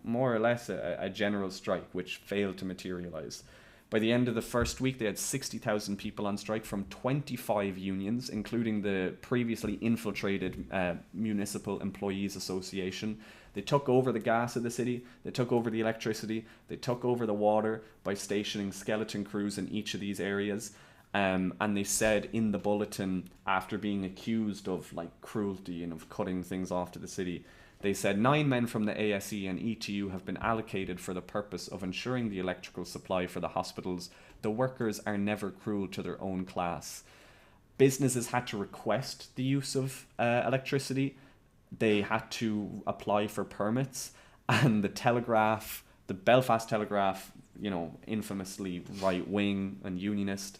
more or less a general strike, which failed to materialise. By the end of the first week, they had 60,000 people on strike from 25 unions, including the previously infiltrated Municipal Employees Association. They took over the gas of the city, they took over the electricity, they took over the water by stationing skeleton crews in each of these areas. And they said in the Bulletin, after being accused of cruelty and of cutting things off to the city, they said 9 men from the ASE and ETU have been allocated for the purpose of ensuring the electrical supply for the hospitals. The workers are never cruel to their own class. Businesses had to request the use of electricity. They had to apply for permits. And the Belfast Telegraph, infamously right-wing and unionist,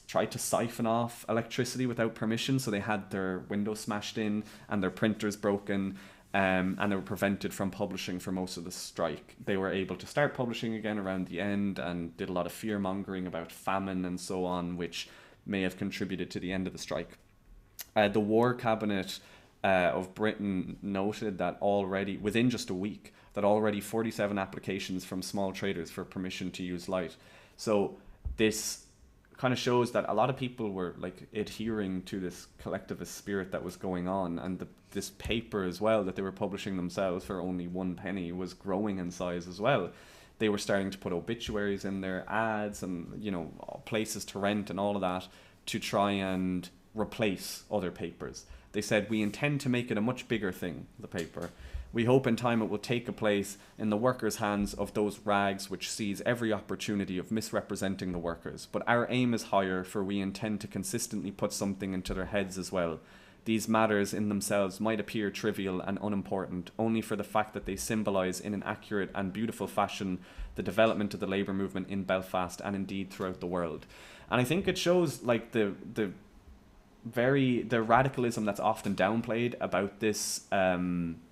tried to siphon off electricity without permission. So they had their windows smashed in and their printers broken. And they were prevented from publishing for most of the strike. They were able to start publishing again around the end and did a lot of fear-mongering about famine and so on, which may have contributed to the end of the strike. The War Cabinet of Britain noted that already, within just a week, that already 47 applications from small traders for permission to use light. So this kind of shows that a lot of people were adhering to this collectivist spirit that was going on, and this paper as well that they were publishing themselves for only 1 penny was growing in size as well. They were starting to put obituaries in their ads and places to rent and all of that to try and replace other papers. They said, we intend to make it a much bigger thing, the paper. We hope in time it will take a place in the workers' hands of those rags which seize every opportunity of misrepresenting the workers. But our aim is higher, for we intend to consistently put something into their heads as well. These matters in themselves might appear trivial and unimportant, only for the fact that they symbolise in an accurate and beautiful fashion the development of the labour movement in Belfast and indeed throughout the world. And I think it shows the radicalism that's often downplayed about this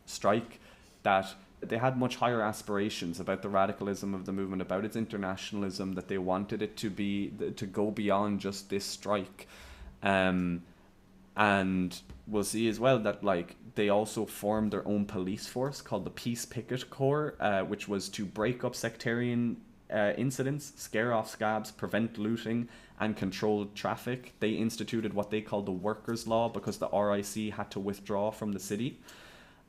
strike, that they had much higher aspirations about the radicalism of the movement, about its internationalism, that they wanted it to go beyond just this strike. And we'll see as well that they also formed their own police force called the Peace Picket Corps, which was to break up sectarian incidents, scare off scabs, prevent looting, and control traffic. They instituted what they called the Workers' Law because the RIC had to withdraw from the city.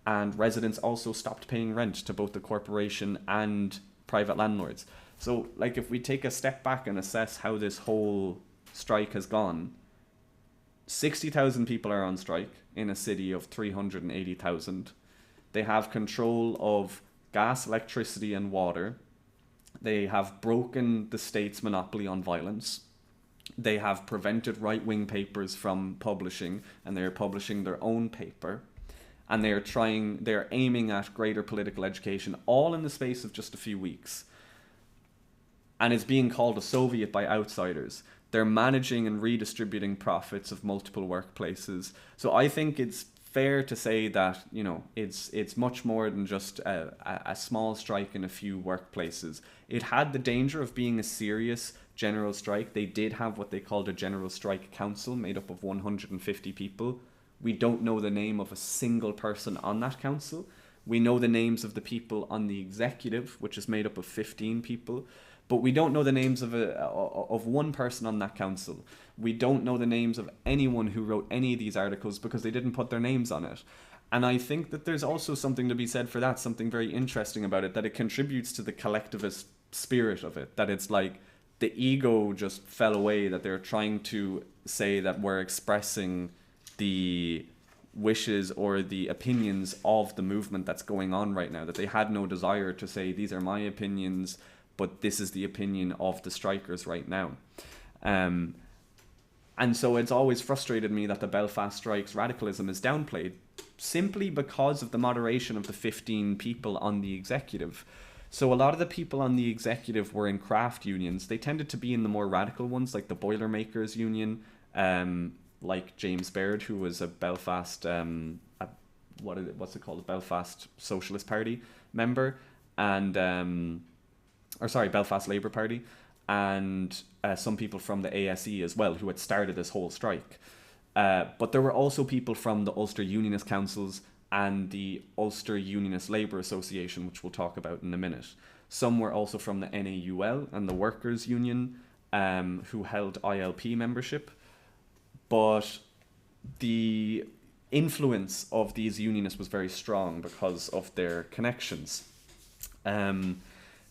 And residents also stopped paying rent to both the corporation and private landlords. So, if we take a step back and assess how this whole strike has gone, 60,000 people are on strike in a city of 380,000. They have control of gas, electricity, and water. They have broken the state's monopoly on violence. They have prevented right-wing papers from publishing, and they're publishing their own paper. And they're aiming at greater political education, all in the space of just a few weeks. And it's being called a Soviet by outsiders. They're managing and redistributing profits of multiple workplaces. So I think it's fair to say that, you know, it's much more than just a small strike in a few workplaces. It had the danger of being a serious general strike. They did have what they called a general strike council made up of 150 people. We don't know the name of a single person on that council. We know the names of the people on the executive, which is made up of 15 people. But we don't know the names of one person on that council. We don't know the names of anyone who wrote any of these articles because they didn't put their names on it. And I think that there's also something to be said for that, something very interesting about it, that it contributes to the collectivist spirit of it, that it's like the ego just fell away, that they're trying to say that we're expressing the wishes or the opinions of the movement that's going on right now, that they had no desire to say, these are my opinions, but this is the opinion of the strikers right now. And so it's always frustrated me that the Belfast strike's radicalism is downplayed simply because of the moderation of the 15 people on the executive. So a lot of the people on the executive were in craft unions. They tended to be in the more radical ones, like the Boilermakers Union, like James Baird, who was a Belfast, what's it called, a Belfast Socialist Party member, and Belfast Labour Party, and some people from the ASE as well, who had started this whole strike. But there were also people from the Ulster Unionist Councils and the Ulster Unionist Labour Association, which we'll talk about in a minute. Some were also from the NAUL and the Workers' Union, who held ILP membership. But the influence of these unionists was very strong because of their connections. The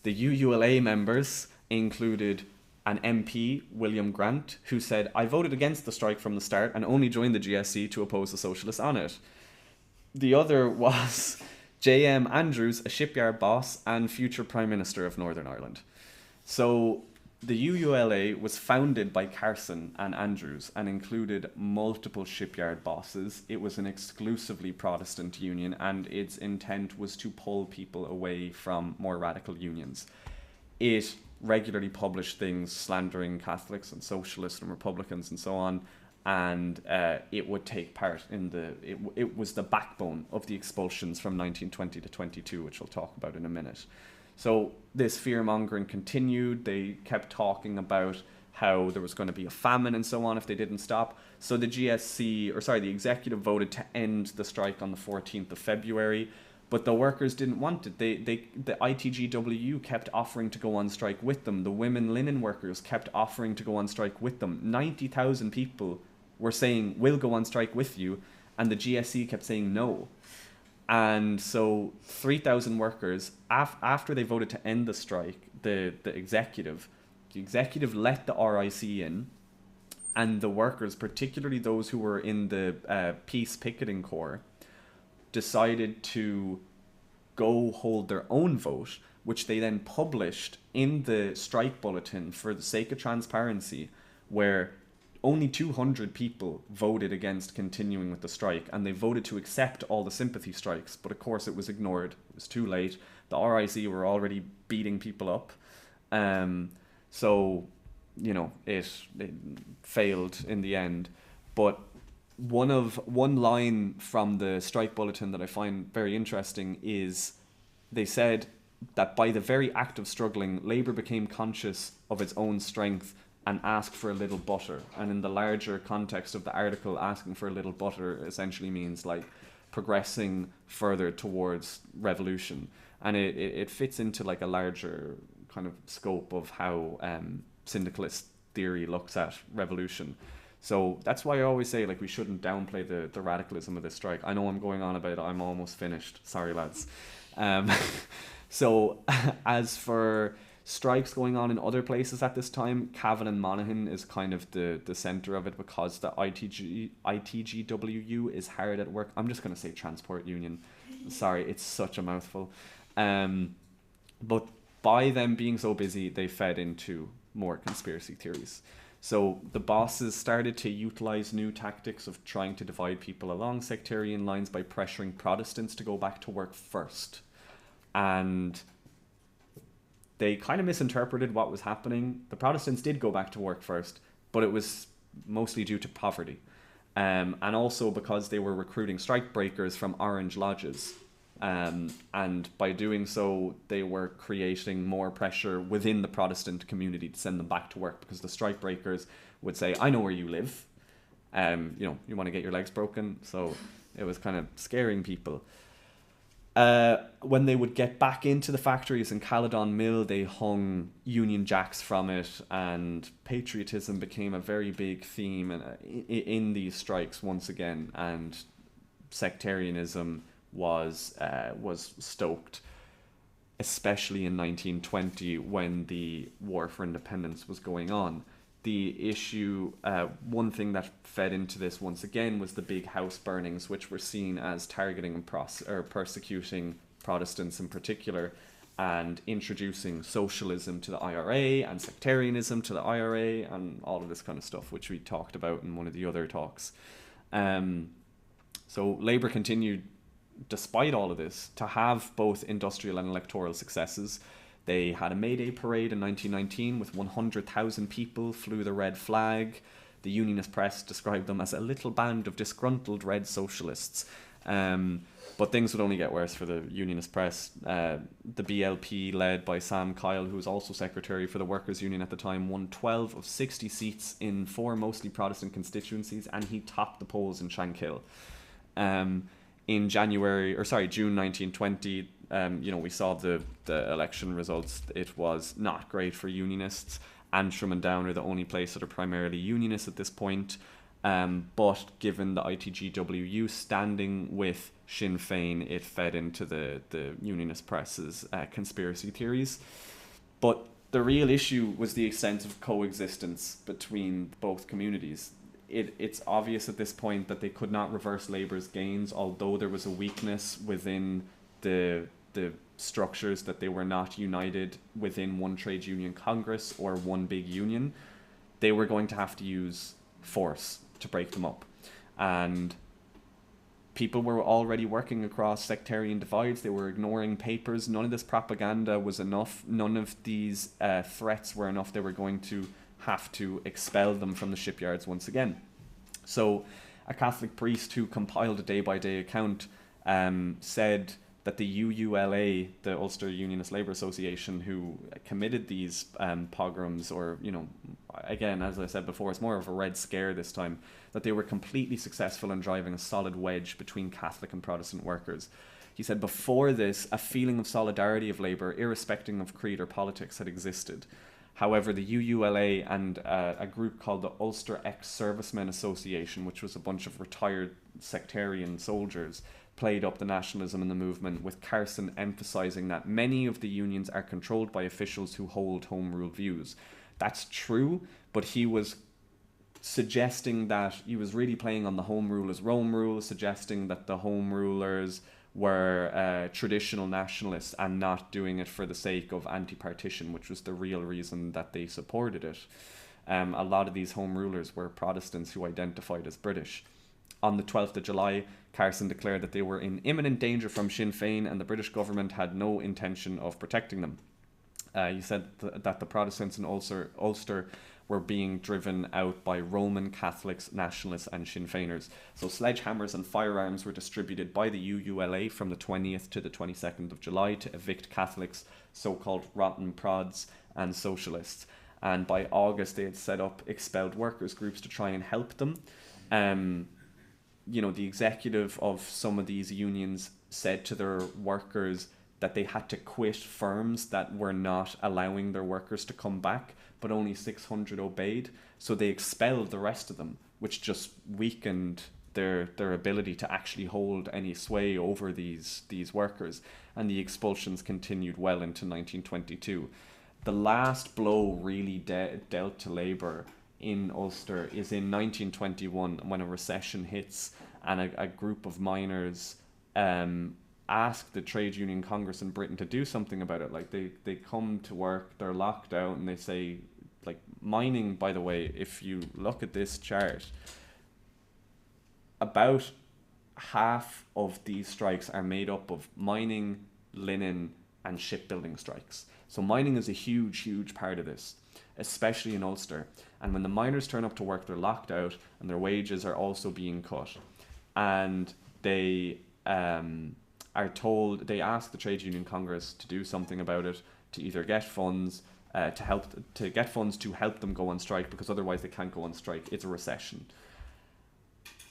UULA members included an MP, William Grant, who said, "I voted against the strike from the start and only joined the GSC to oppose the Socialists on it." The other was J.M. Andrews, a shipyard boss and future Prime Minister of Northern Ireland. So the UULA was founded by Carson and Andrews and included multiple shipyard bosses. It was an exclusively Protestant union, and its intent was to pull people away from more radical unions. It regularly published things slandering Catholics and socialists and Republicans and so on, and it would take part in it was the backbone of the expulsions from 1920 to 22, which we'll talk about in a minute. So this fear-mongering continued. They kept talking about how there was going to be a famine and so on if they didn't stop. So the the executive voted to end the strike on the 14th of February, but the workers didn't want it. The ITGWU kept offering to go on strike with them. The women linen workers kept offering to go on strike with them. 90,000 people were saying, "We'll go on strike with you," and the GSC kept saying no. And so 3,000 workers, after they voted to end the strike, the executive let the RIC in, and the workers, particularly those who were in the Peace Picketing Corps, decided to go hold their own vote, which they then published in the strike bulletin for the sake of transparency, where only 200 people voted against continuing with the strike, and they voted to accept all the sympathy strikes, but of course it was ignored. It was too late. The RIC were already beating people up. So, you know, it failed in the end. But one line from the strike bulletin that I find very interesting is they said that by the very act of struggling, Labour became conscious of its own strength and asked for a little butter. And in the larger context of the article, asking for a little butter essentially means like progressing further towards revolution. And it fits into like a larger kind of scope of how syndicalist theory looks at revolution. So that's why I always say like we shouldn't downplay the radicalism of this strike. I know I'm going on about it. I'm almost finished. Sorry, lads. So as for strikes going on in other places at this time, Cavan and Monaghan is kind of the centre of it because the ITGWU is hard at work. I'm just going to say Transport Union. Sorry, it's such a mouthful. But by them being so busy, they fed into more conspiracy theories. So the bosses started to utilize new tactics of trying to divide people along sectarian lines by pressuring Protestants to go back to work first. And they kind of misinterpreted what was happening. The Protestants did go back to work first, but it was mostly due to poverty. And also because they were recruiting strike breakers from orange lodges. And by doing so, they were creating more pressure within the Protestant community to send them back to work, because the strike breakers would say, I know where you live. You want to get your legs broken. So it was kind of scaring people. When they would get back into the factories in Caledon Mill, they hung Union Jacks from it, and patriotism became a very big theme in these strikes once again, and sectarianism was stoked, especially in 1920 when the War for Independence was going on. The issue, one thing that fed into this once again was the big house burnings, which were seen as targeting and persecuting Protestants in particular, and introducing socialism to the IRA and sectarianism to the IRA and all of this kind of stuff, which we talked about in one of the other talks. So Labour continued, despite all of this, to have both industrial and electoral successes. They had a May Day parade in 1919 with 100,000 people, flew the red flag. The Unionist press described them as a little band of disgruntled red socialists. But things would only get worse for the Unionist press. The BLP, led by Sam Kyle, who was also secretary for the Workers' Union at the time, won 12 of 60 seats in 4 mostly Protestant constituencies, and he topped the polls in Shankill. In June 1920, we saw the election results. It was not great for Unionists. Antrim and Down are the only place that are primarily Unionists at this point. But given the ITGWU standing with Sinn Féin, it fed into the Unionist press's conspiracy theories. But the real issue was the extent of coexistence between both communities. It's obvious at this point that they could not reverse Labour's gains, although there was a weakness within the structures, that they were not united within one trade union congress or one big union. They were going to have to use force to break them up. And people were already working across sectarian divides. They were ignoring papers. None of this propaganda was enough. None of these threats were enough. They were going to have to expel them from the shipyards once again. So a Catholic priest who compiled a day-by-day account said that the UULA, the Ulster Unionist Labour Association, who committed these pogroms, or, again, as I said before, it's more of a red scare this time, that they were completely successful in driving a solid wedge between Catholic and Protestant workers. He said before this, a feeling of solidarity of Labour, irrespective of creed or politics, had existed. However, the UULA and a group called the Ulster Ex-Servicemen Association, which was a bunch of retired sectarian soldiers, played up the nationalism in the movement, with Carson emphasising that many of the unions are controlled by officials who hold home rule views. That's true, but he was suggesting that he was really playing on the home rule as Rome rule, suggesting that the home rulers were traditional nationalists and not doing it for the sake of anti-partition, which was the real reason that they supported it. A lot of these home rulers were Protestants who identified as British. On the 12th of July, Carson declared that they were in imminent danger from Sinn Féin and the British government had no intention of protecting them. He said that the Protestants in Ulster were being driven out by Roman Catholics, nationalists and Sinn Féiners. So sledgehammers and firearms were distributed by the UULA from the 20th to the 22nd of July to evict Catholics, so-called rotten prods and socialists. And by August, they had set up expelled workers groups to try and help them. The executive of some of these unions said to their workers that they had to quit firms that were not allowing their workers to come back, but only 600 obeyed. So they expelled the rest of them, which just weakened their ability to actually hold any sway over these workers. And the expulsions continued well into 1922. The last blow really dealt to Labour in Ulster is in 1921, when a recession hits and a group of miners ask the Trade Union Congress in Britain to do something about it. Like they come to work, they're locked out, and they say, like mining, by the way, if you look at this chart, about half of these strikes are made up of mining, linen, and shipbuilding strikes. So mining is a huge part of this, especially in Ulster. And when the miners turn up to work, they're locked out and their wages are also being cut. And they are told, they ask the Trade Union Congress to do something about it, to either get funds to help them go on strike, because otherwise they can't go on strike. It's a recession.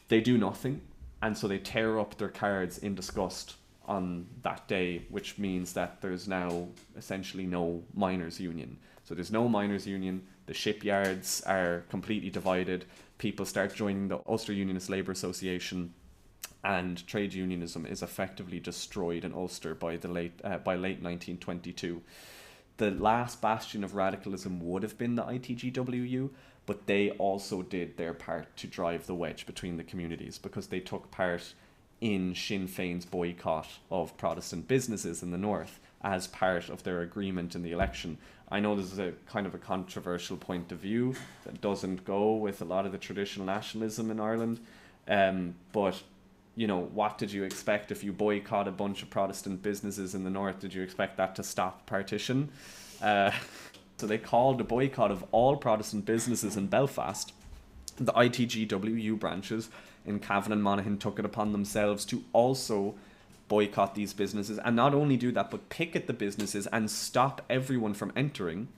They do nothing, and so they tear up their cards in disgust on that day, which means that there's now essentially no miners' union. So there's no miners' union. The shipyards are completely divided. People start joining the Ulster Unionist Labour Association, and trade unionism is effectively destroyed in Ulster by late 1922. The last bastion of radicalism would have been the ITGWU, but they also did their part to drive the wedge between the communities, because they took part in Sinn Féin's boycott of Protestant businesses in the north as part of their agreement in the election. I know this is a kind of a controversial point of view that doesn't go with a lot of the traditional nationalism in Ireland, but you know, what did you expect if you boycott a bunch of Protestant businesses in the north? Did you expect that to stop partition? So they called a boycott of all Protestant businesses in Belfast. The ITGWU branches in Cavan and Monaghan took it upon themselves to also boycott these businesses, and not only do that, but picket the businesses and stop everyone from entering.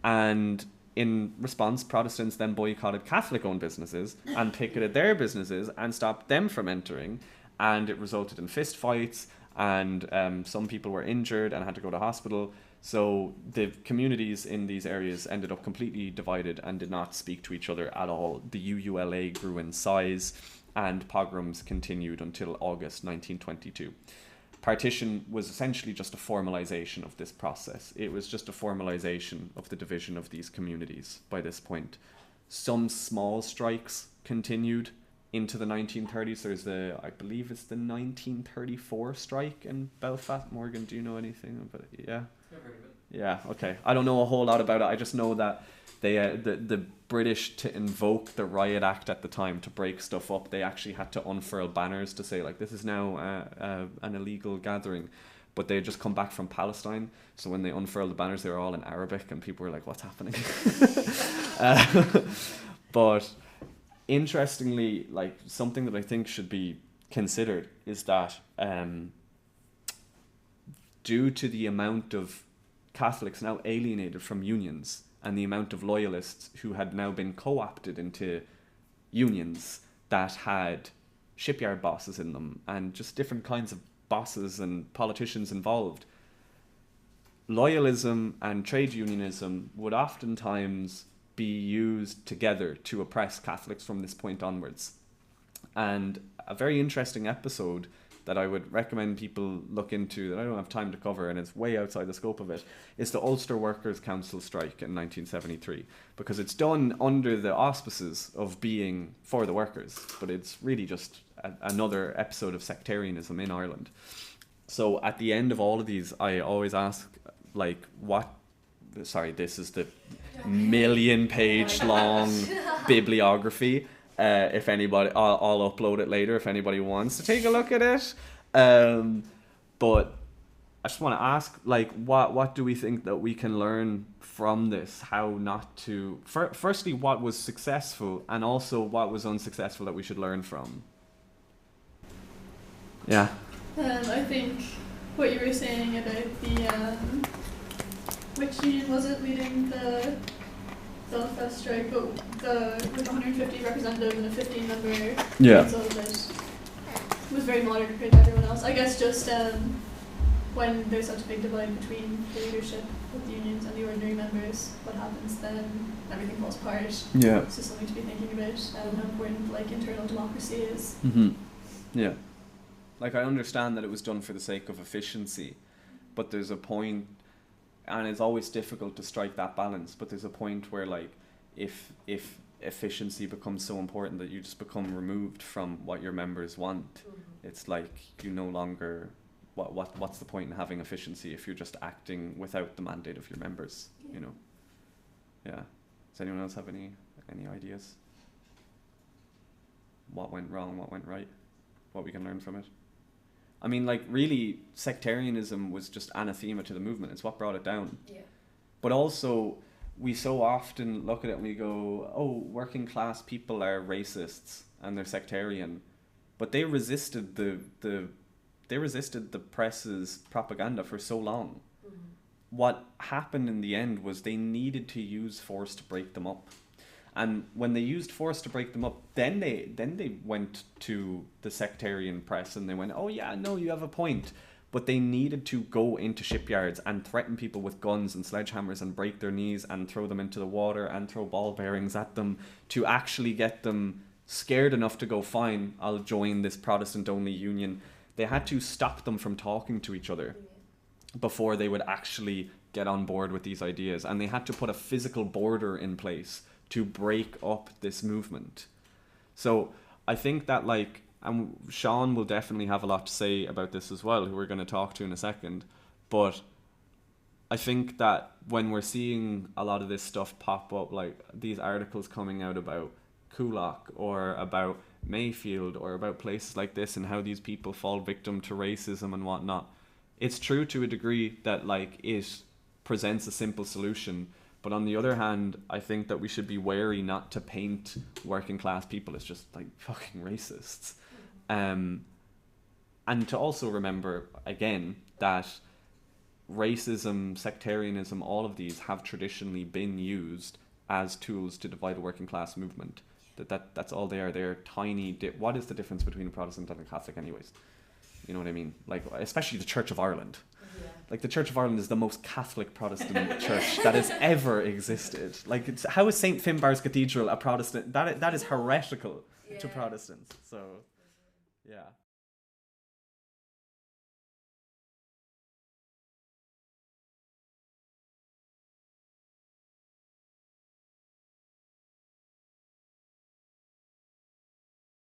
And in response, Protestants then boycotted Catholic-owned businesses and picketed their businesses and stopped them from entering, and it resulted in fist fights, and some people were injured and had to go to hospital. So the communities in these areas ended up completely divided and did not speak to each other at all. The UULA grew in size, and pogroms continued until August 1922. Partition was essentially just a formalization of this process. It was just a formalization of the division of these communities by this point. Some small strikes continued into the 1930s. There's I believe it's the 1934 strike in Belfast. Morgan, do you know anything about it? Yeah? I've heard of it. Yeah, okay. I don't know a whole lot about it. I just know that they the British, to invoke the Riot Act at the time to break stuff up, they actually had to unfurl banners to say, like, this is now an illegal gathering. But they had just come back from Palestine, so when they unfurled the banners, they were all in Arabic, and people were like, what's happening? But interestingly, like, something that I think should be considered is that due to the amount of Catholics now alienated from unions, and the amount of loyalists who had now been co-opted into unions that had shipyard bosses in them and just different kinds of bosses and politicians involved, loyalism and trade unionism would oftentimes be used together to oppress Catholics from this point onwards. And a very interesting episode that I would recommend people look into, that I don't have time to cover and it's way outside the scope of it, is the Ulster Workers' Council strike in 1973, because it's done under the auspices of being for the workers, but it's really just another episode of sectarianism in Ireland. So at the end of all of these, I always ask, like, this is the million-page long bibliography. If anybody, I'll upload it later if anybody wants to take a look at it. But I just want to ask, like, what do we think that we can learn from this? How not to... Firstly, what was successful, and also what was unsuccessful that we should learn from? Yeah. I think what you were saying about the... which union was it leading the Belfast strike, but with 150 representatives and a 15-member council that was very modern compared to everyone else. I guess just when there's such a big divide between the leadership of the unions and the ordinary members, what happens then? Everything falls apart. Yeah. It's just something to be thinking about, how important like internal democracy is. Mm-hmm. Yeah. Like, I understand that it was done for the sake of efficiency, but there's a point, and it's always difficult to strike that balance, but there's a point where, like, if efficiency becomes so important that you just become removed from what your members want, it's like you no longer... What's the point in having efficiency if you're just acting without the mandate of your members, you know? Yeah. Does anyone else have any ideas? What went wrong, what went right, what we can learn from it? I mean, like, really, sectarianism was just anathema to the movement. It's what brought it down. Yeah. But also, we so often look at it and we go, oh, working class people are racists and they're sectarian. But they resisted the press's propaganda for so long. Mm-hmm. What happened in the end was they needed to use force to break them up. And when they used force to break them up, then they went to the sectarian press and they went, oh yeah, no, you have a point. But they needed to go into shipyards and threaten people with guns and sledgehammers and break their knees and throw them into the water and throw ball bearings at them to actually get them scared enough to go, fine, I'll join this Protestant-only union. They had to stop them from talking to each other before they would actually get on board with these ideas. And they had to put a physical border in place to break up this movement. So I think that, like, and Sean will definitely have a lot to say about this as well, who we're going to talk to in a second. But I think that when we're seeing a lot of this stuff pop up, like these articles coming out about Coolock or about Mayfield or about places like this and how these people fall victim to racism and whatnot, it's true to a degree that, like, it presents a simple solution. But on the other hand, I think that we should be wary not to paint working class people as just like fucking racists. And to also remember, again, that racism, sectarianism, all of these have traditionally been used as tools to divide a working class movement. That's all they are. They're tiny. What is the difference between a Protestant and a Catholic anyways? You know what I mean? Like, especially the Church of Ireland. Yeah. Like, the Church of Ireland is the most Catholic Protestant church that has ever existed. Like, how is St. Finbarr's Cathedral a Protestant? That is heretical to Protestants. So, yeah.